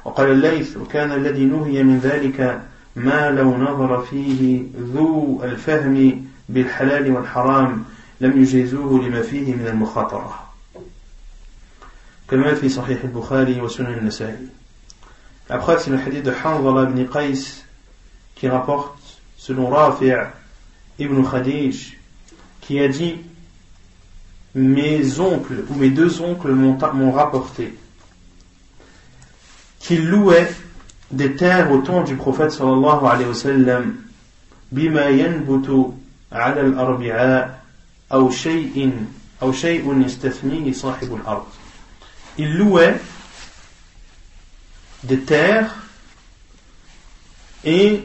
وقال الليث وكان الذي نهي من ذلك ما لو نظر فيه ذو الفهم بالحلال والحرام لم يجيزوه لما فيه من المخاطرة كما في صحيح البخاري وسنن النسائي. Après, c'est le hadith de Hanzala ibn Qais qui rapporte, selon Rafi' ibn Khadij, qui a dit mes oncles ou mes 2 oncles m'ont rapporté qu'ils louaient des terres au temps du prophète sallallahu alayhi wa sallam bima yanbutu ala al-arbi'a aw shay'un yastathnihi sahib al-ard. Ils louaient des terres et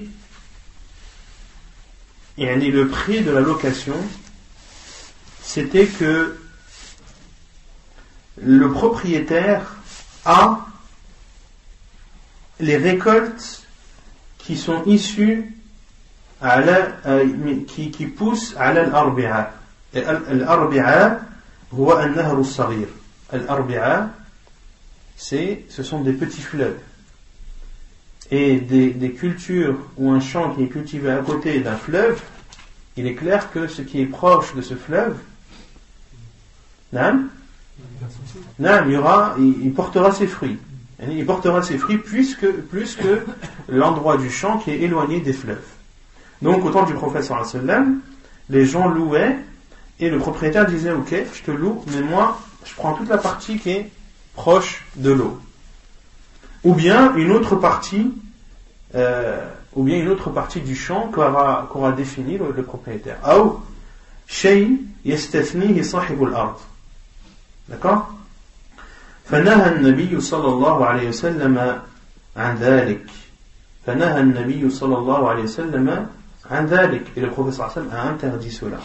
le prix de la location c'était que le propriétaire a les récoltes qui sont issus qui poussent على الأربعة. الأربعة هو النهر الصغير. الأربعة ce sont des petits fleuves. Et des cultures ou un champ qui est cultivé à côté d'un fleuve, il est clair que ce qui est proche de ce fleuve, il portera ses fruits. Il portera ses fruits plus que l'endroit du champ qui est éloigné des fleuves. Donc au temps du prophète sallallahu alayhi wa sallam, les gens louaient et le propriétaire disait ok, je te loue, mais moi je prends toute la partie qui est proche de l'eau. Ou bien une autre partie du champ qu'aura défini le propriétaire. أو شيء يستثنيه صاحب الأرض. D'accord? فنهى النبي صلى الله عليه وسلم عن ذلك. فنهى النبي صلى الله عليه وسلم عن ذلك. Et le prophète صلى الله عليه وسلم a interdit cela.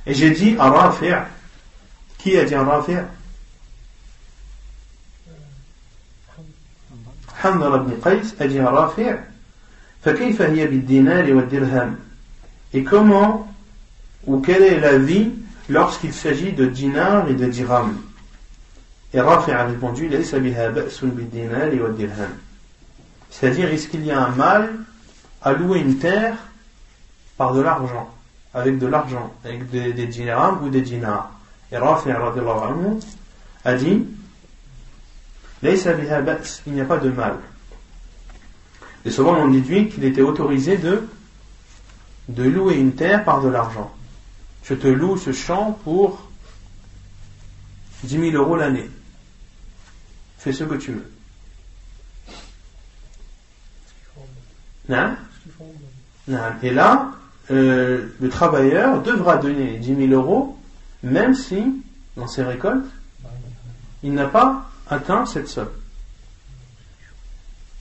Et j'ai dit à Rafi', qui a dit à Rafi'? حنظل بن قيس a dit à Rafi', فكيف هي بالدينار والدرهم? Et comment ou quelle est la vie lorsqu'il s'agit de dinar et de dirham? Et Rafi' a répondu, ليس بها بأس بالدينار والدرهم. C'est-à-dire, est-ce qu'il y a un mal à louer une terre par de l'argent, avec des dirhams ou des dinars? Et Rafi' radiyallahu anhu a dit, ليس بها بأس, il n'y a pas de mal. Et souvent on déduit qu'il était autorisé de louer une terre par de l'argent. Je te loue ce champ pour 10 000 euros l'année. Fais ce que tu veux. Non? Non. Et là, le travailleur devra donner 10 000 euros, même si, dans ses récoltes, il n'a pas atteint cette somme.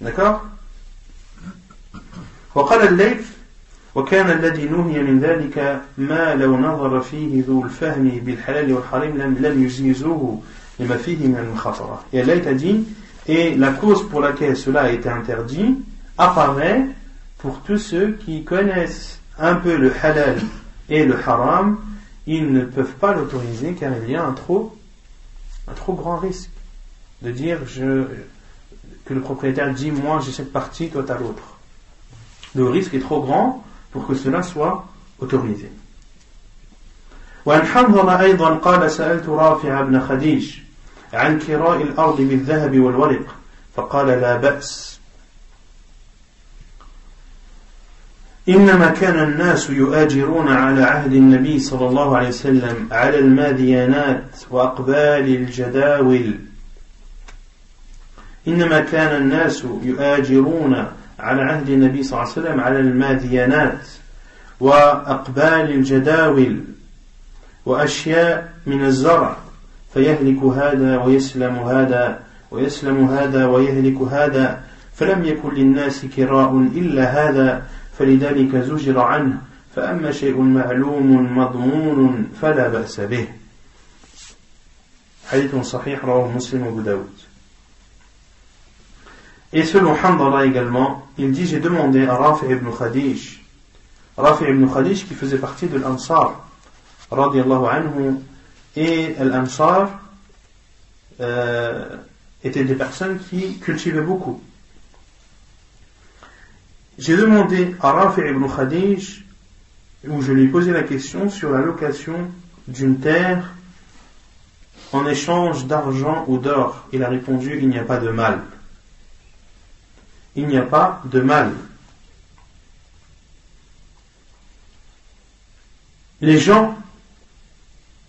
D'accord? وقال الليث وكان الذي نهي من ذلك ما لو نظر فيه ذو الفهم بالحلال والحرام لم يجيزوه لما فيه من المخاطرة. Et Layth a dit, et la cause pour laquelle cela a été interdit apparaît pour tous ceux qui connaissent un peu le halal et le haram, ils ne peuvent pas l'autoriser car il y a un trop grand risque de dire que le propriétaire dit moi j'ai cette partie, toi t'as l'autre. Le risque est trop grand pour que cela soit autorisé. وعن حنظلة أيضا قال سألت رافع بن خديج عن كراء الأرض بالذهب والورق فقال لا بأس إنما كان الناس يؤاجرون على عهد النبي صلى الله عليه وسلم على الماديانات وأقبال الجداول إنما كان الناس يؤاجرون على عهد النبي صلى الله عليه وسلم على الماديانات وأقبال الجداول وأشياء من الزرع فيهلك هذا ويسلم هذا ويسلم هذا ويهلك هذا فلم يكن للناس كراء إلا هذا فلذلك زجر عنه فأما شيء معلوم مضمون فلا بأس به. حديث صحيح رواه مسلم وأبو داود. Et selon Hanzala également, il dit j'ai demandé à Rafi' ibn Khadij. Rafi' ibn Khadij qui faisait partie de l'Ansar radiyallahu anhu, et l'Ansar étaient des personnes qui cultivaient beaucoup. J'ai demandé à Rafi' ibn Khadij, où je lui ai posé la question sur la location d'une terre en échange d'argent ou d'or. Il a répondu il n'y a pas de mal. Il n'y a pas de mal. Les gens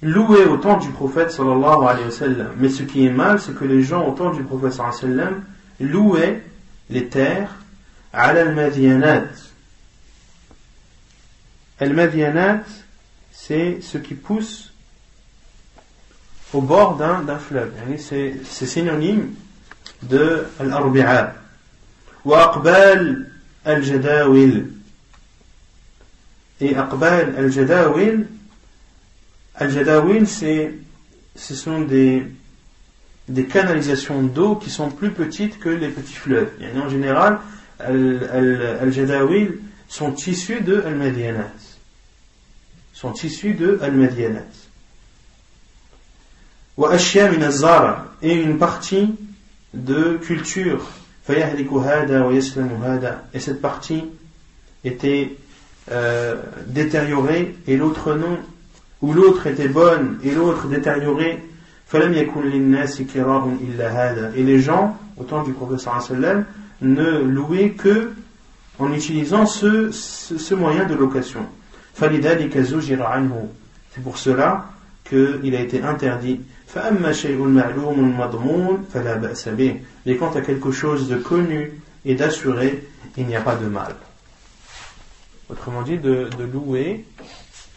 louaient au temps du prophète sallallahu alayhi wa sallam. Mais ce qui est mal, c'est que les gens au temps du prophète sallallahu alayhi wa sallam louaient les terres ala al-madiyanat. Al-madiyanat, c'est ce qui pousse au bord d'un fleuve. C'est synonyme de al-arbi'a. وأقبال الجداول. Et أقبال الجداول, ce sont des canalisations d'eau qui sont plus petites que les petits fleuves. En général, al-Jadawil sont issus de al-Madianat. Sont issus de al-Madianat. Wa ashya min az-zara, et une partie de culture. Fayahliku hada wa yaslamu hada. Et cette partie était détériorée et l'autre non, ou l'autre était bonne et l'autre détériorée. Falam yakun lin-nasi kira'un illa hada. Et les gens, au temps du prophète sallallahu alayhi wa sallam, ne louaient que en utilisant ce moyen de location. Falidhalika zujira anhu. C'est pour cela qu'il a été interdit. فأما شيء معلوم مضمون فلا بأس به. Mais quant à quelque chose de connu et d'assuré, il n'y a pas de mal. Autrement dit, de louer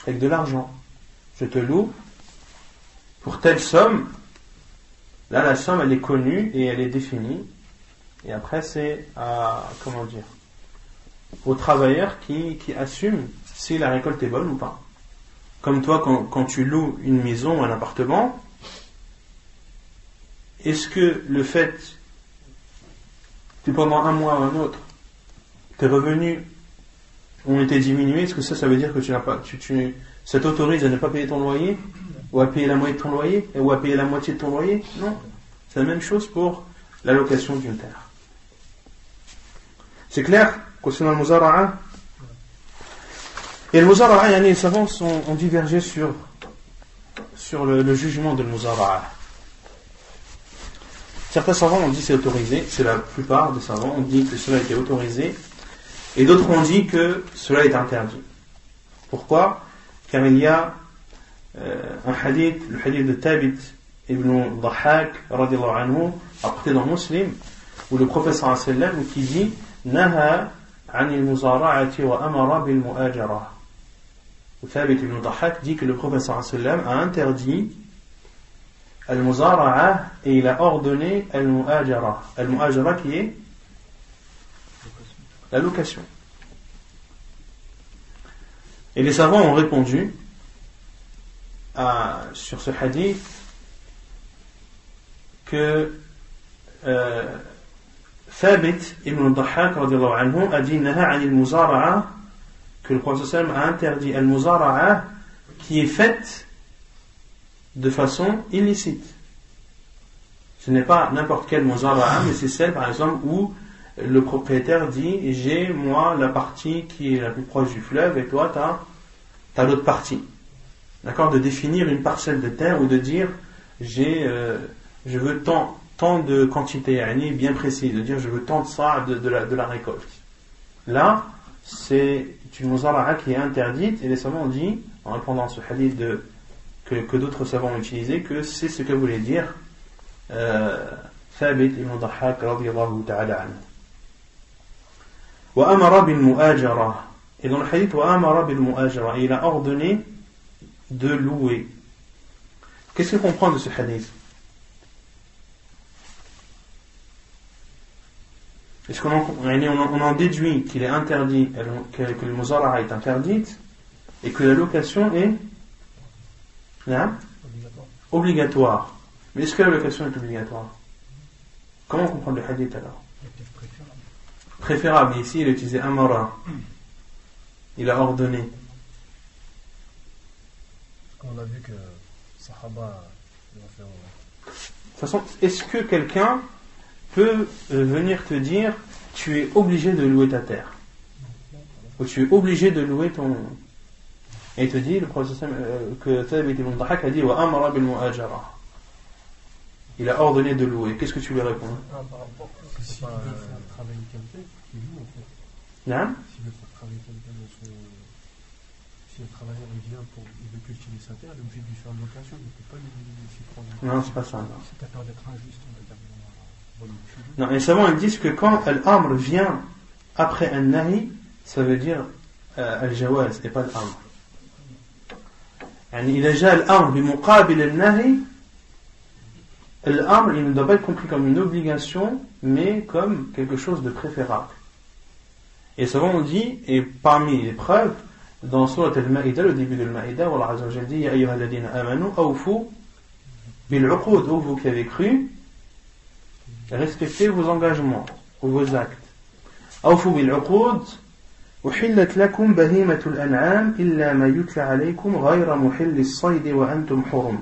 avec de l'argent. Je te loue pour telle somme. Là, la somme, elle est connue et elle est définie. Et après, c'est au travailleur qui assume si la récolte est bonne ou pas. Comme toi, quand tu loues une maison ou un appartement, est-ce que le fait que pendant un mois ou un autre, tes revenus ont été diminués, est-ce que ça veut dire que ça t'autorise à ne pas payer ton loyer, ou à payer la moitié de ton loyer, ou à payer la moitié de ton loyer? Non. C'est la même chose pour l'allocation d'une terre. C'est clair concernant le Muzara'a? Et le Muzara'a, les savants ont divergé sur le jugement de le Muzara'a. Certains savants ont dit que c'est autorisé, c'est la plupart des savants ont dit que cela était autorisé, et d'autres ont dit que cela est interdit. Pourquoi? Car il y a un hadith, le hadith de Thabit ibn Dhahhak radiyallahu anhu, apporté dans Muslim, où le prophète sallallahu alayhi wa sallam qui dit Naha anil muzara'ati wa amara bil mu'ajara. Thabit ibn Dhahhak dit que le prophète sallallahu alayhi wa sallam a interdit al-muzara'a et il a ordonné al-mu'ajara. Al-mu'ajara qui est la location. Et les savants ont répondu sur ce hadith que Thabit ibn Dhahhak radiyallahu anhu a dit naha anil muzara'a, que le prophète sallam a interdit al-muzara'a qui est faite de façon illicite. Ce n'est pas n'importe quelle muzara'a, mais c'est celle par exemple où le propriétaire dit j'ai moi la partie qui est la plus proche du fleuve et toi t'as l'autre partie. D'accord? De définir une parcelle de terre ou de dire je veux tant de quantité bien précise, de dire je veux tant de ça de la récolte. Là, c'est une muzara'a qui est interdite et les savants ont dit, en répondant à ce hadith que d'autres savants ont utilisé, que c'est ce que voulait dire Thabit ibn Dhahhak radiyallahu ta'ala anhu. Wa amara bil mu'ajara. Et dans le hadith, wa amara bil mu'ajara, il a ordonné de louer. Qu'est-ce qu'on comprend de ce hadith? Est-ce qu'on en déduit qu'il est interdit, que le muzara'a est interdite et que la location est obligatoire. Mais est-ce que la location est obligatoire? Comment on comprend le hadith alors? Préférable. Ici, il a utilisé amara. Il a ordonné. On a vu que Sahaba. De toute façon, est-ce que quelqu'un peut venir te dire tu es obligé de louer ta terre? Ou tu es obligé de louer ton. Et il te dit, le prophète que Thabit ibn Dhahhak a dit wa amara bil mu'ajara. Il a ordonné de louer. Qu'est-ce que tu lui réponds? Par rapport à si il veut faire travailler quelqu'un, il loue en fait. Non? S'il veut faire travailler quelqu'un dans son. Si un travailleur vient il veut cultiver sa terre, il est obligé de lui faire une location, il ne peut pas lui prendre. Non, c'est pas ça. Non. C'est à peur d'être injuste, on va dire. Non, les savants ils disent que quand al-amr vient après un nahi, ça veut dire al-jawaz et pas al-amr. إذا جاء الأمر بمقابل النهي, l'amr il ne doit pas être compris comme une obligation, mais comme quelque chose de préférable. Et souvent on dit, et parmi les preuves, dans Surat al-Ma'ida, le début de al-Ma'ida, Allah Azza wa Jalla dit Ya ayyuha alladhina amanu awfu bil-uqud, ô vous qui avez cru, respectez vos engagements ou vos actes. أوفوا بالعقود أحلت لكم بهيمة الأنعام إلا ما يتلى عليكم غير محل الصيد وأنتم حرم.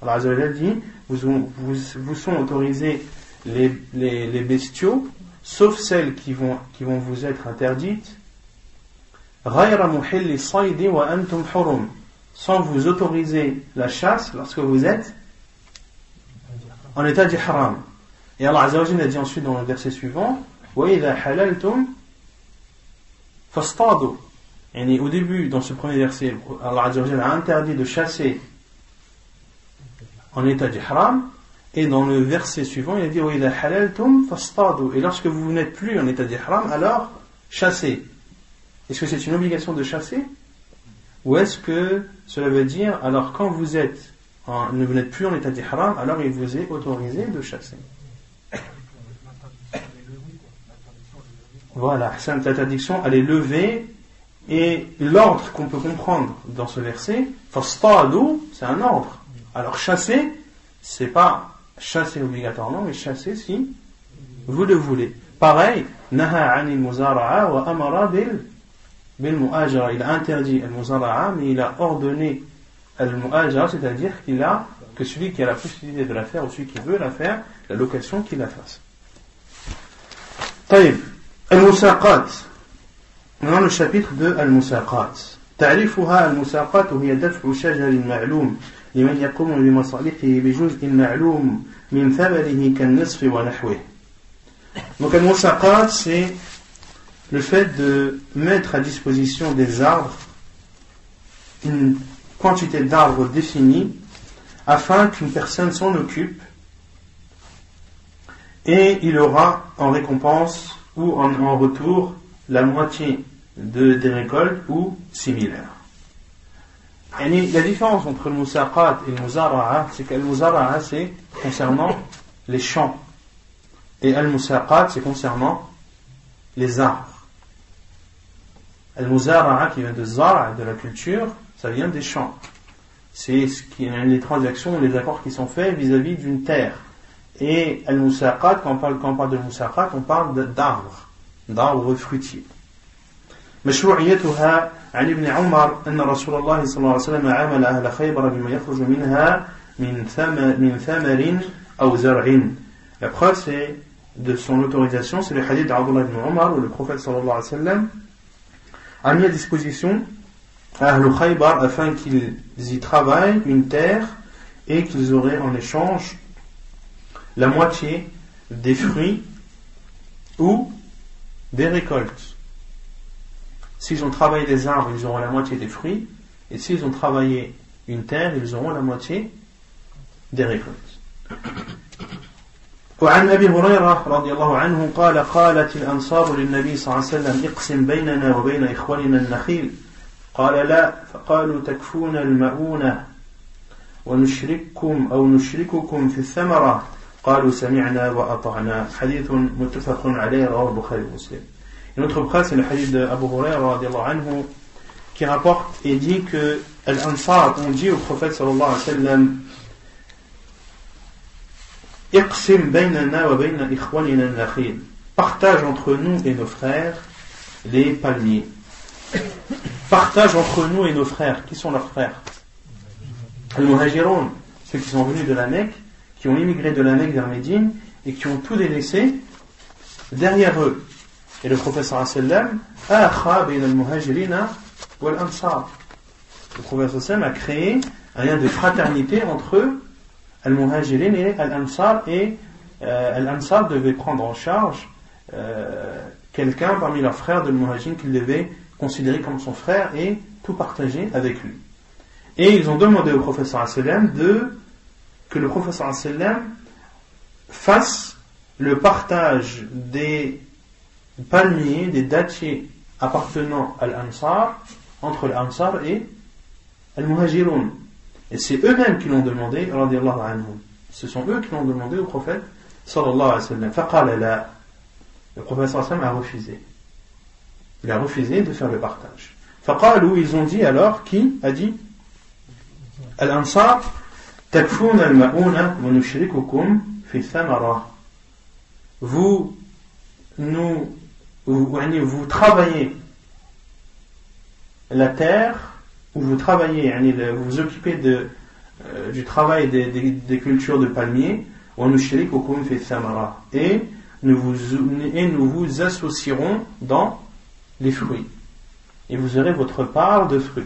Allah Azza wa Jalla dit, vous sont autorisés les bestiaux, sauf celles qui vont vous être interdites, غير محل الصيد وأنتم حرم, sans vous autoriser la chasse lorsque vous êtes en état d'ihram. Et Allah Azza wa Jalla a dit ensuite dans le verset suivant, وَإِذَا حَلَلْتُمْ فَاصْطَادُوا. Et au début, dans ce premier verset, Allah Azza wa Jalla a interdit de chasser en état d'ihram, et dans le verset suivant, il a dit وَإِذَا حَلَلْتُمْ فَاصْطَادُوا. Et lorsque vous n'êtes plus en état d'ihram, alors chassez. Est-ce que c'est une obligation de chasser? Ou est-ce que cela veut dire, alors quand vous n'êtes plus en état d'ihram, alors il vous est autorisé de chasser? Voilà, cette interdiction, elle est levée, et l'ordre qu'on peut comprendre dans ce verset, fastadu, c'est un ordre. Alors chasser, c'est pas chasser obligatoirement, mais chasser si vous le voulez. Pareil, naha anil muzara'a wa amara bil mu'ajara. Il a interdit al muzara'a, mais il a ordonné al mu'ajara, c'est-à-dire que celui qui a la possibilité de la faire ou celui qui veut la faire, la location qu'il la fasse. طيب المساقات. Dans le chapitre de المساقات. تعريفها المساقات هي دفع شجر معلوم لمن يقوم بمصالحه بجزء معلوم من ثمره كالنصف ونحوه. Donc المساقات, c'est le fait de mettre à disposition des arbres une quantité d'arbres définie afin qu'une personne s'en occupe, et il aura en récompense ou en retour la moitié des récoltes ou similaire. Et la différence entre le musaqat et le muzara'a, c'est que le muzara'a, c'est concernant les champs, et le musaqat, c'est concernant les arbres. Le muzara'a, qui vient de zara', de la culture, ça vient des champs. C'est les transactions, les accords qui sont faits vis-à-vis d'une terre. Et al-musaqat, quand on parle de musaqat, on parle d'arbres fruitiers. مشروعيتها عن ابن عمر أن رسول الله صلى الله عليه وسلم عامل أهل خيبر بما يخرج منها من ثمر أو زرع. La preuve c'est de son autorisation, c'est le hadith d'Abdullah ibn Umar où le prophète sallallahu alayhi wa sallam a mis à disposition Ahl Khaybar afin qu'ils y travaillent une terre et qu'ils auraient en échange la moitié des fruits ou des récoltes. S'ils ont travaillé des arbres, ils auront la moitié des fruits, et s'ils ont travaillé une terre, ils auront la moitié des récoltes. وعن أبي هريرة رضي الله عنه قال قالت الأنصار للنبي صلى الله عليه وسلم اقسم بيننا وبين إخواننا النخيل قال لا فقالوا تكفون المؤونة ونشرككم في الثمرة قالوا سمعنا وأطعنا. حديث متفق عليه رواه البخاري ومسلم. Une autre preuve, c'est le hadith d'Abu Hurayra radiallahu anhu qui rapporte et dit que l'Ansar ont dit au prophète sallallahu alayhi wa sallam Iqsim baynana wa bayna ikhwanina al-nakhil, partage entre nous et nos frères les palmiers. Partage entre nous et nos frères. Qui sont leurs frères? Al-Muhajirun, ceux qui sont venus de la Mecque, qui ont immigré de la Mecque vers Médine et qui ont tout délaissé derrière eux. Et le prophète sallallahu alayhi wa sallam akha bayna al-muhajirina wal ansar. Le prophète sallallahu alayhi wa sallam a créé un lien de fraternité entre al-muhajirin et al-ansar, et al-ansar devait prendre en charge quelqu'un parmi leurs frères de al-muhajirin qu'il devait considérer comme son frère et tout partager avec lui. Et ils ont demandé au prophète sallallahu alayhi wa sallam que le prophète sallallahu alayhi wa sallam fasse le partage des palmiers, des dattiers appartenant à l'Ansar, entre l'Ansar et al-Muhajirun. Et c'est eux-mêmes qui l'ont demandé, radiyallahu anhum. Ce sont eux qui l'ont demandé au prophète, sallallahu alayhi wa sallam. Faqala la. Le prophète sallallahu alayhi wa sallam a refusé. Il a refusé de faire le partage. Faqalu, ils ont dit alors, qui a dit Al-Ansar, takfoun al-ma'una wa nushrikukum fi thamara. Vous nous vous travaillez la terre, ou vous travaillez, vous vous occupez du travail des cultures de palmiers, et nous vous associerons dans les fruits, et vous aurez votre part de fruits.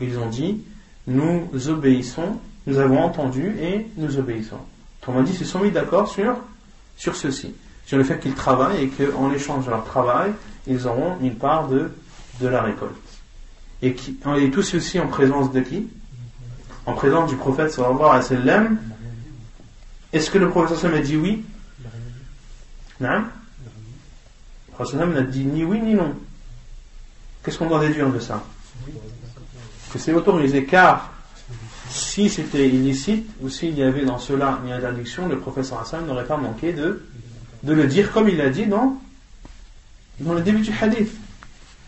Ils ont dit, nous obéissons, nous avons entendu et nous obéissons. Autrement dit, ils se sont mis d'accord sur ceci, sur le fait qu'ils travaillent et qu'en échange de leur travail, ils auront une part de la récolte. Et tout ceci en présence de qui? En présence du prophète sallallahu alayhi wa sallam. Est-ce que le prophète sallallahu alayhi wa sallam a dit oui? Non. Le prophète sallallahu alayhi wa sallam n'a dit ni oui ni non. Qu'est-ce qu'on doit déduire de ça? Que c'est autorisé, car si c'était illicite ou s'il y avait dans cela une interdiction, le prophète sallallahu alayhi wa sallam n'aurait pas manqué de le dire comme il l'a dit dans le début du hadith.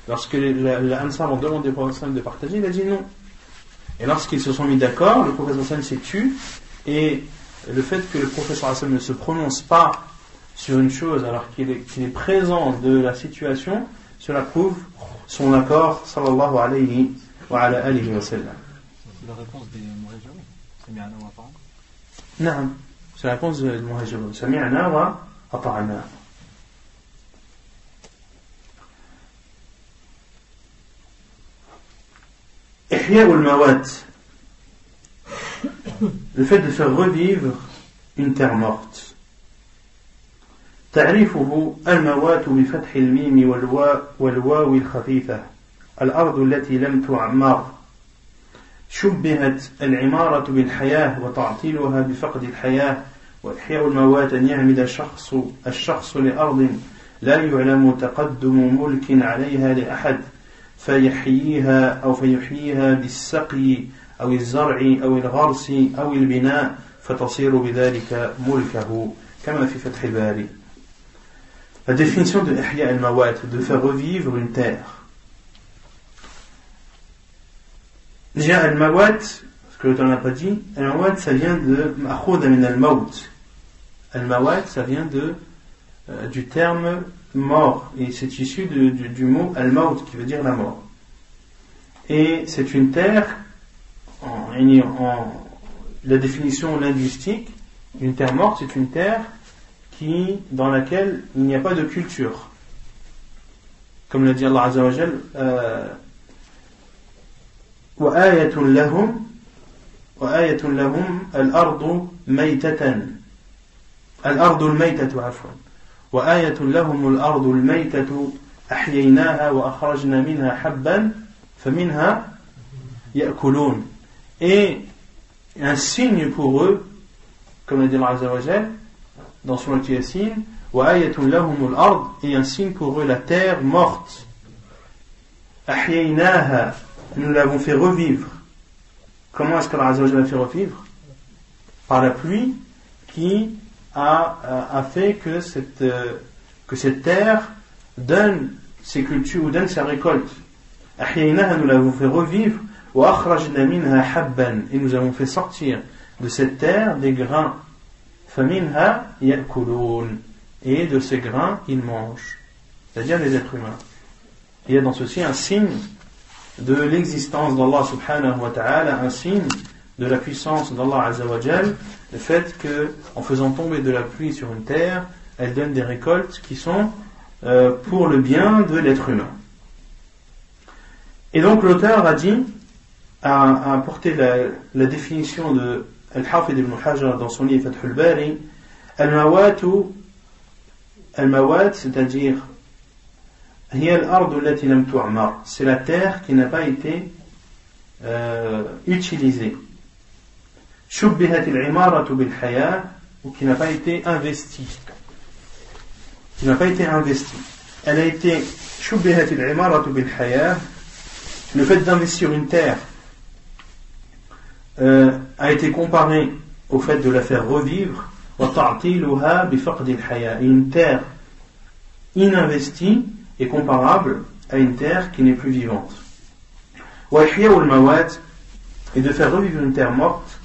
Lorsque les Ansar ont demandé au prophète sallallahu alayhi wa sallam de partager, il a dit non. Et lorsqu'ils se sont mis d'accord, le prophète sallallahu alayhi wa sallam s'est tu, et le fait que le prophète sallallahu alayhi wa sallam ne se prononce pas sur une chose alors qu'il est présent de la situation, cela prouve son accord sallallahu alayhi wa alihi wa sallam. C'est la réponse des muhajirun. Sami'na wa ata'na. Naam, c'est la réponse des muhajirun. Sami'na wa ata'na. Ihya al-mawat. Le fait de faire revivre une terre morte. تعريفه الموات بفتح الميم والواو الخفيفة الأرض التي لم تعمر شبهت العمارة بالحياة وتعطيلها بفقد الحياة وإحياء الموات أن يعمد الشخص لأرض لا يعلم تقدم ملك عليها لأحد فيحييها بالسقي أو الزرع أو الغرس أو البناء فتصير بذلك ملكه كما في فتح الباري. La définition de ihya al-mawat, de faire revivre une terre. Déjà al-mawat, ce que l'auteur n'a pas dit, al-mawat ça vient de ma'khouda min al-maut. Al-mawat ça vient du terme mort, et c'est issu du mot al-maut qui veut dire la mort. Et c'est une terre, la définition linguistique d'une terre morte, c'est une terre dans laquelle il n'y a pas de culture. Comme l'a dit Allah Azza wa Jal, وآية لهم الأرض الميتة عفوا وآية لهم الأرض الميتة أحييناها وأخرجنا منها حبا فمنها يأكلون. Et un signe pour eux, comme l'a dit Allah Azza wa Jal dans Surat Yasin, وآية لهم الأرض, et un signe pour eux la terre morte. أحييناها, nous l'avons fait revivre. Comment est-ce qu'Allah Azza wa Jal l'a fait revivre? Par la pluie qui a fait que cette terre donne ses cultures ou donne sa récolte. أحييناها, nous l'avons fait revivre. وأخرجنا منها حبا, et nous avons fait sortir de cette terre des grains. فمنها يأكلون, et de ces grains ils mangent, c'est-à-dire les êtres humains. Il y a dans ceci un signe de l'existence d'Allah subhanahu wa ta'ala, un signe de la puissance d'Allah azza wa jal, le fait que en faisant tomber de la pluie sur une terre, elle donne des récoltes qui sont pour le bien de l'être humain. Et donc l'auteur a apporté la définition de Al-Hafid ibn Hajar dans son livre Fath al-Bari. Al-Mawat, c'est-à-dire c'est la terre qui n'a pas été utilisée. Shubbihat al-imaratu bil-haya, ou qui n'a pas été investie. Qui n'a pas été investie. Elle a été shubbihat al-imaratu bil-haya. Le fait d'investir une terre a été comparé au fait de la faire revivre. Et une terre ininvestie est comparable à une terre qui n'est plus vivante. Et de faire revivre une terre morte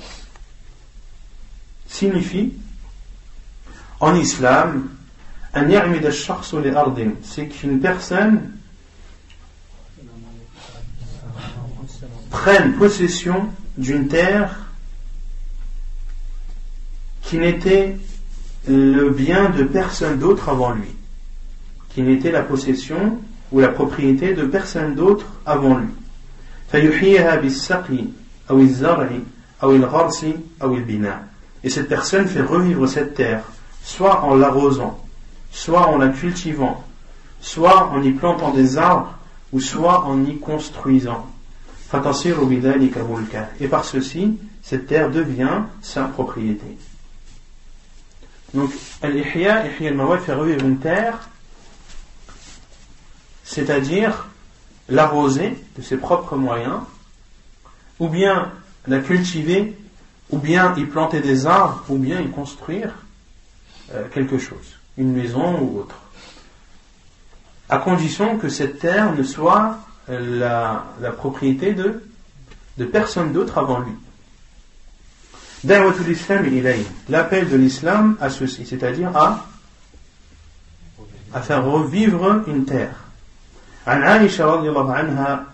signifie en islam أن يعمد الشخص لأرض, c'est qu'une personne prenne possession d'une terre qui n'était le bien de personne d'autre avant lui, qui n'était la possession ou la propriété de personne d'autre avant lui. فيحييها بالسقي أو الزرع أو الغرس أو البناء. Et cette personne fait revivre cette terre, soit en l'arrosant, soit en la cultivant, soit en y plantant des arbres, ou soit en y construisant. فتصير بذلك ملكا. Et par ceci, cette terre devient sa propriété. Donc, al-ihya, ihya al-mawad, fait revivre une terre, c'est-à-dire l'arroser de ses propres moyens, ou bien la cultiver, ou bien y planter des arbres, ou bien y construire quelque chose, une maison ou autre, à condition que cette terre ne soit la propriété de personne d'autre avant lui. Da'watul islam ilayh, l'appel de l'islam à ceci, c'est-à-dire à faire revivre une terre. عن عائشة رضي الله عنها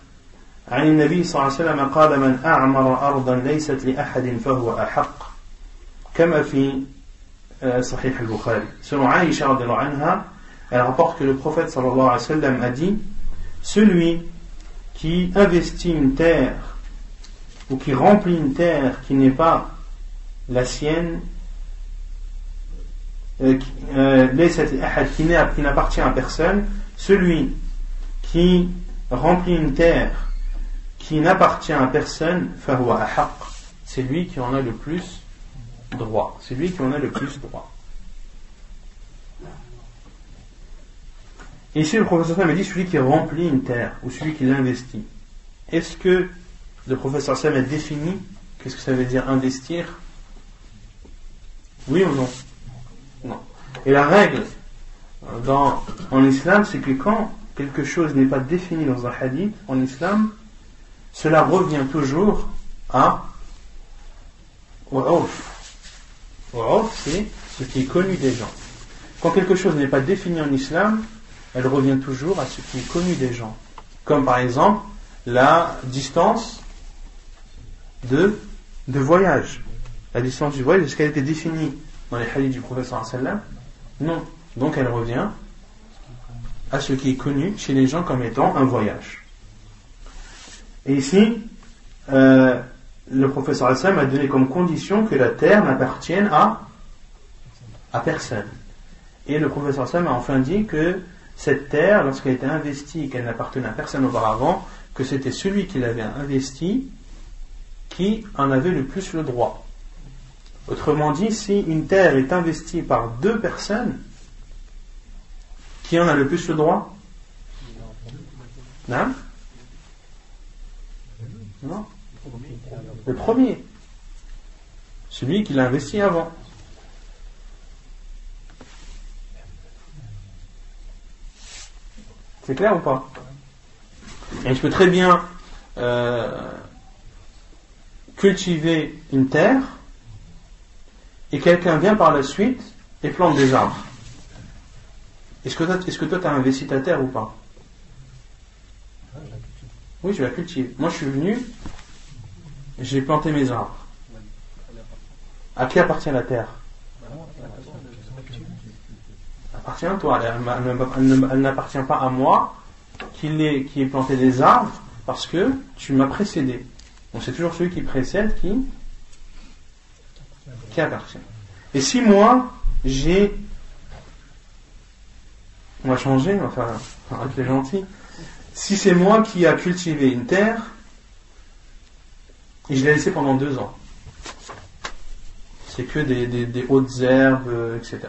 عن النبي صلى الله عليه وسلم قال من أعمر أرضا ليست لأحد فهو أحق كما في صحيح البخاري. Selon Aïcha رضي الله عنها, elle rapporte que le prophète صلى الله عليه وسلم a dit: celui qui investit une terre ou qui remplit une terre qui n'est pas la sienne, qui n'appartient à personne, celui qui remplit une terre qui n'appartient à personne, fahuwa ahaq, c'est lui qui en a le plus droit. C'est lui qui en a le plus droit. Et ici le professeur Sam a dit celui qui remplit une terre ou celui qui l'investit. Est-ce que le professeur Sam a défini qu'est-ce que ça veut dire investir? Oui ou non? Non. Et la règle en islam, c'est que quand quelque chose n'est pas défini dans un hadith, en islam, cela revient toujours au urf. Au urf, c'est ce qui est connu des gens. Quand quelque chose n'est pas défini en islam, elle revient toujours à ce qui est connu des gens. Comme par exemple, la distance de voyage. La distance du voyage, est-ce qu'elle était définie dans les hadiths du prophète sallallahu alayhi wa sallam? Non. Donc elle revient à ce qui est connu chez les gens comme étant un voyage. Et ici, le professeur Hassan a donné comme condition que la terre n'appartienne à personne. Et le professeur Hassan a enfin dit que cette terre, lorsqu'elle était investie et qu'elle n'appartenait à personne auparavant, que c'était celui qui l'avait investie qui en avait le plus le droit. Autrement dit, si une terre est investie par deux personnes, qui en a le plus le droit? Non? Non? Le premier. Celui qui l'a investi avant. C'est clair ou pas? Et je peux très bien cultiver une terre et quelqu'un vient par la suite et plante des arbres. Est-ce que toi tu as investi ta terre ou pas? Oui, je la cultive. Moi je suis venu, j'ai planté mes arbres. À qui appartient la terre? Elle appartient à toi. Elle n'appartient pas à moi qui ai planté des arbres parce que tu m'as précédé. Donc c'est toujours celui qui précède qui appartient. Et si moi on va changer, enfin être gentil. Si c'est moi qui a cultivé une terre et je l'ai laissé pendant 2 ans, c'est que des hautes herbes, etc.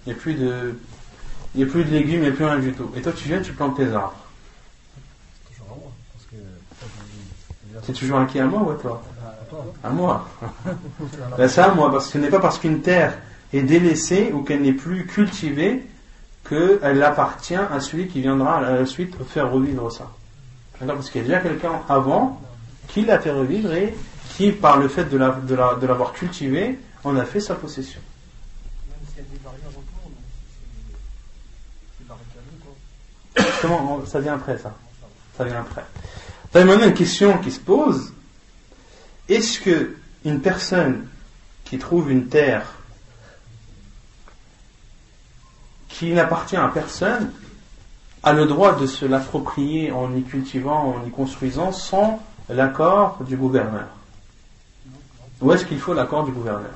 Il n'y a plus de légumes, il n'y a plus rien du tout. Et toi tu viens, tu plantes tes arbres. C'est toujours à qui? À moi ou à toi? À moi. Ben, c'est à moi, parce que ce n'est pas parce qu'une terre est délaissée ou qu'elle n'est plus cultivée qu'elle appartient à celui qui viendra à la suite faire revivre ça. Parce qu'il y a déjà quelqu'un avant qui l'a fait revivre et qui, par le fait de l'avoir cultivé, en a fait sa possession. Justement, ça vient après ça. Ça vient après. Il y a maintenant une question qui se pose. Est-ce que une personne qui trouve une terre qui n'appartient à personne a le droit de se l'approprier en y cultivant, en y construisant sans l'accord du gouverneur? Ou est-ce qu'il faut l'accord du gouverneur?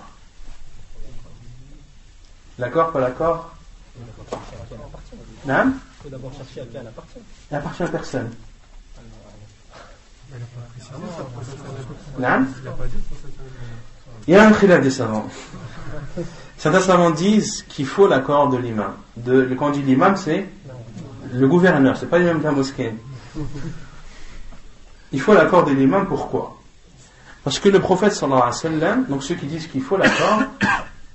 L'accord, pas l'accord? Non? Il faut d'abord chercher à qui elle appartient. Elle appartient à personne. Non? Il y a un khilaf des savants. Certains savants disent qu'il faut l'accord de l'imam. Quand on dit l'imam, c'est le gouverneur, c'est pas l'imam de la mosquée. Il faut l'accord de l'imam, pourquoi? Parce que le prophète sallallahu alayhi wa sallam, donc ceux qui disent qu'il faut l'accord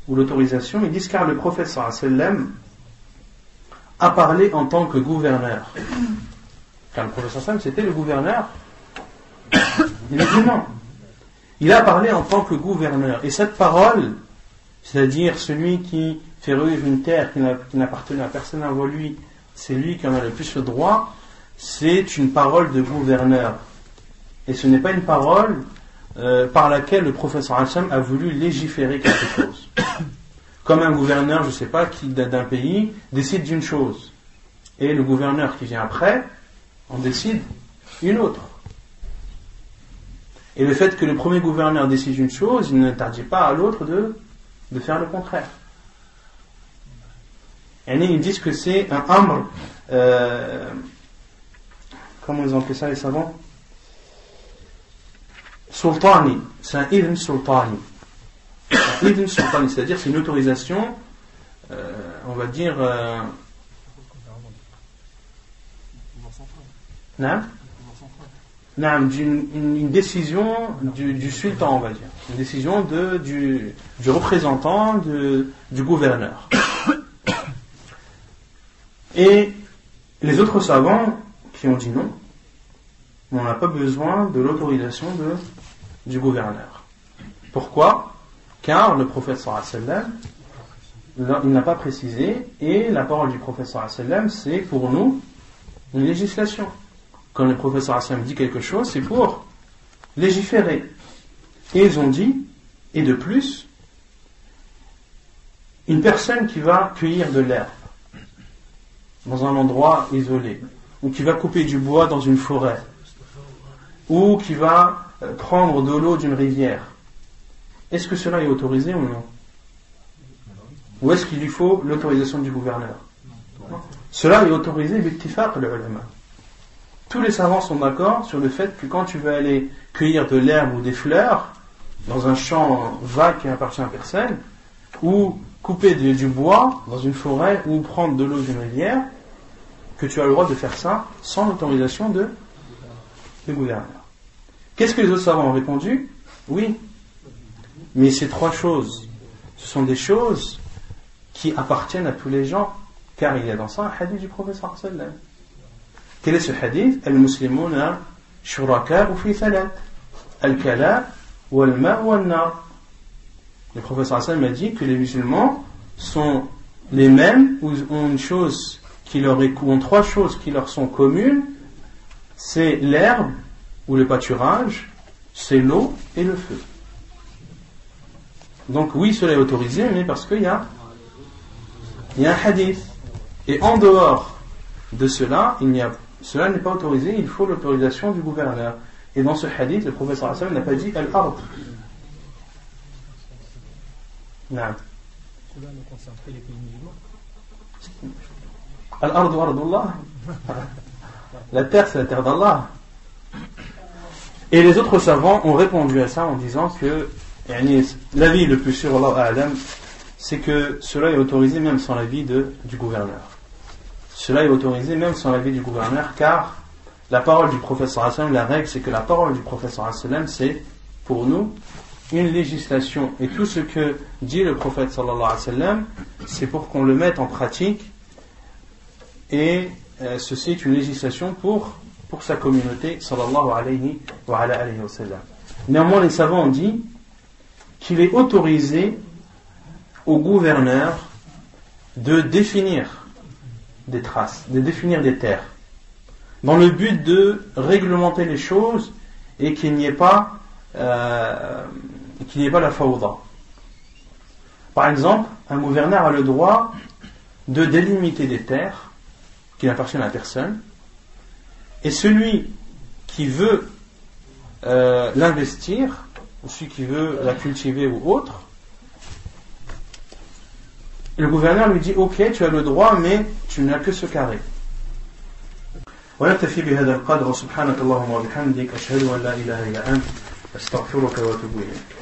ou l'autorisation, ils disent car le prophète sallallahu alayhi wa sallam a parlé en tant que gouverneur. Car le prophète sallallahu alayhi wa sallam, c'était le gouverneur des musulmans. Il a parlé en tant que gouverneur. Et cette parole, c'est-à-dire celui qui fait revivre une terre qui n'appartenait à personne avant lui, c'est lui qui en a le plus le droit, c'est une parole de gouverneur. Et ce n'est pas une parole par laquelle le prophète sallallahu alayhi wa sallam a voulu légiférer quelque chose. Comme un gouverneur, je ne sais pas, qui d'un pays décide d'une chose. Et le gouverneur qui vient après en décide une autre. Et le fait que le premier gouverneur décide une chose, il n'interdit pas à l'autre de faire le contraire. Et ils disent que c'est un amr, comment ils ont appelé ça les savants? Sultani, c'est un idn sultani. Un idn sultani, c'est-à-dire c'est une autorisation, on va dire, une décision du sultan, on va dire, une décision du représentant du gouverneur. Et les autres savants qui ont dit non, on n'a pas besoin de l'autorisation du gouverneur. Pourquoi? Car le prophète sallallahu alayhi wa sallam, il n'a pas précisé, et la parole du prophète sallallahu alayhi wa sallam, c'est pour nous une législation. Quand le prophète sallallahu alayhi wa sallam dit quelque chose, c'est pour légiférer. Et ils ont dit, et de plus, une personne qui va cueillir de l'herbe dans un endroit isolé, ou qui va couper du bois dans une forêt, ou qui va prendre de l'eau d'une rivière, est-ce que cela est autorisé ou non? Ou est-ce qu'il lui faut l'autorisation du gouverneur? Cela est autorisé b'ittifaq al-ulama. Tous les savants sont d'accord sur le fait que quand tu veux aller cueillir de l'herbe ou des fleurs dans un champ vague qui n'appartient à personne, ou couper du bois dans une forêt, ou prendre de l'eau d'une rivière, que tu as le droit de faire ça sans l'autorisation du gouverneur. Qu'est-ce que les autres savants ont répondu? Oui. Mais ces trois choses, ce sont des choses qui appartiennent à tous les gens, car il y a dans ça un hadith du prophète sallallahu alayhi wa sallam. Quel est ce hadith? Al-Muslimuna shuraka'u fi thalat, al-kala wal-ma' wal-nar. Le prophète sallallahu alayhi wa sallam a dit que les musulmans sont les mêmes, ou ont trois choses qui leur sont communes, c'est l'herbe ou le pâturage, c'est l'eau et le feu. Donc oui, cela est autorisé, mais parce qu'il y a un hadith. Et en dehors de cela, cela n'est pas autorisé, il faut l'autorisation du gouverneur. Et dans ce hadith, le prophète sallallahu alayhi wa sallam n'a pas dit al-ard. Non. Cela ne concerne pas les pays musulmans. Al-ard wa ardullah. La terre, c'est la terre d'Allah. Et les autres savants ont répondu à ça en disant que l'avis le plus sûr, Allahu a'lam, c'est que cela est autorisé même sans l'avis du gouverneur. Cela est autorisé même sans l'avis du gouverneur, car la parole du prophète sallallahu alayhi wa sallam, la règle c'est que la parole du prophète sallallahu alayhi wa sallam, c'est pour nous une législation. Et tout ce que dit le prophète sallallahu alayhi wa sallam, c'est pour qu'on le mette en pratique. Et ceci est une législation pour sa communauté sallallahu alayhi wa sallam. Néanmoins, les savants ont dit qu'il est autorisé au gouverneur de définir des traces, de définir des terres, dans le but de réglementer les choses et qu'il n'y ait pas la fawda. Par exemple, un gouverneur a le droit de délimiter des terres qui n'appartiennent à personne, et celui qui veut l'investir, ou celui qui veut la cultiver ou autre, le gouverneur lui dit ok, tu as le droit, mais tu n'as que ce carré. ونكتفي بهذا القدر وسبحانك اللهم وبحمدك أشهد أن لا إله إلا أنت أستغفرك وأتوب إليك.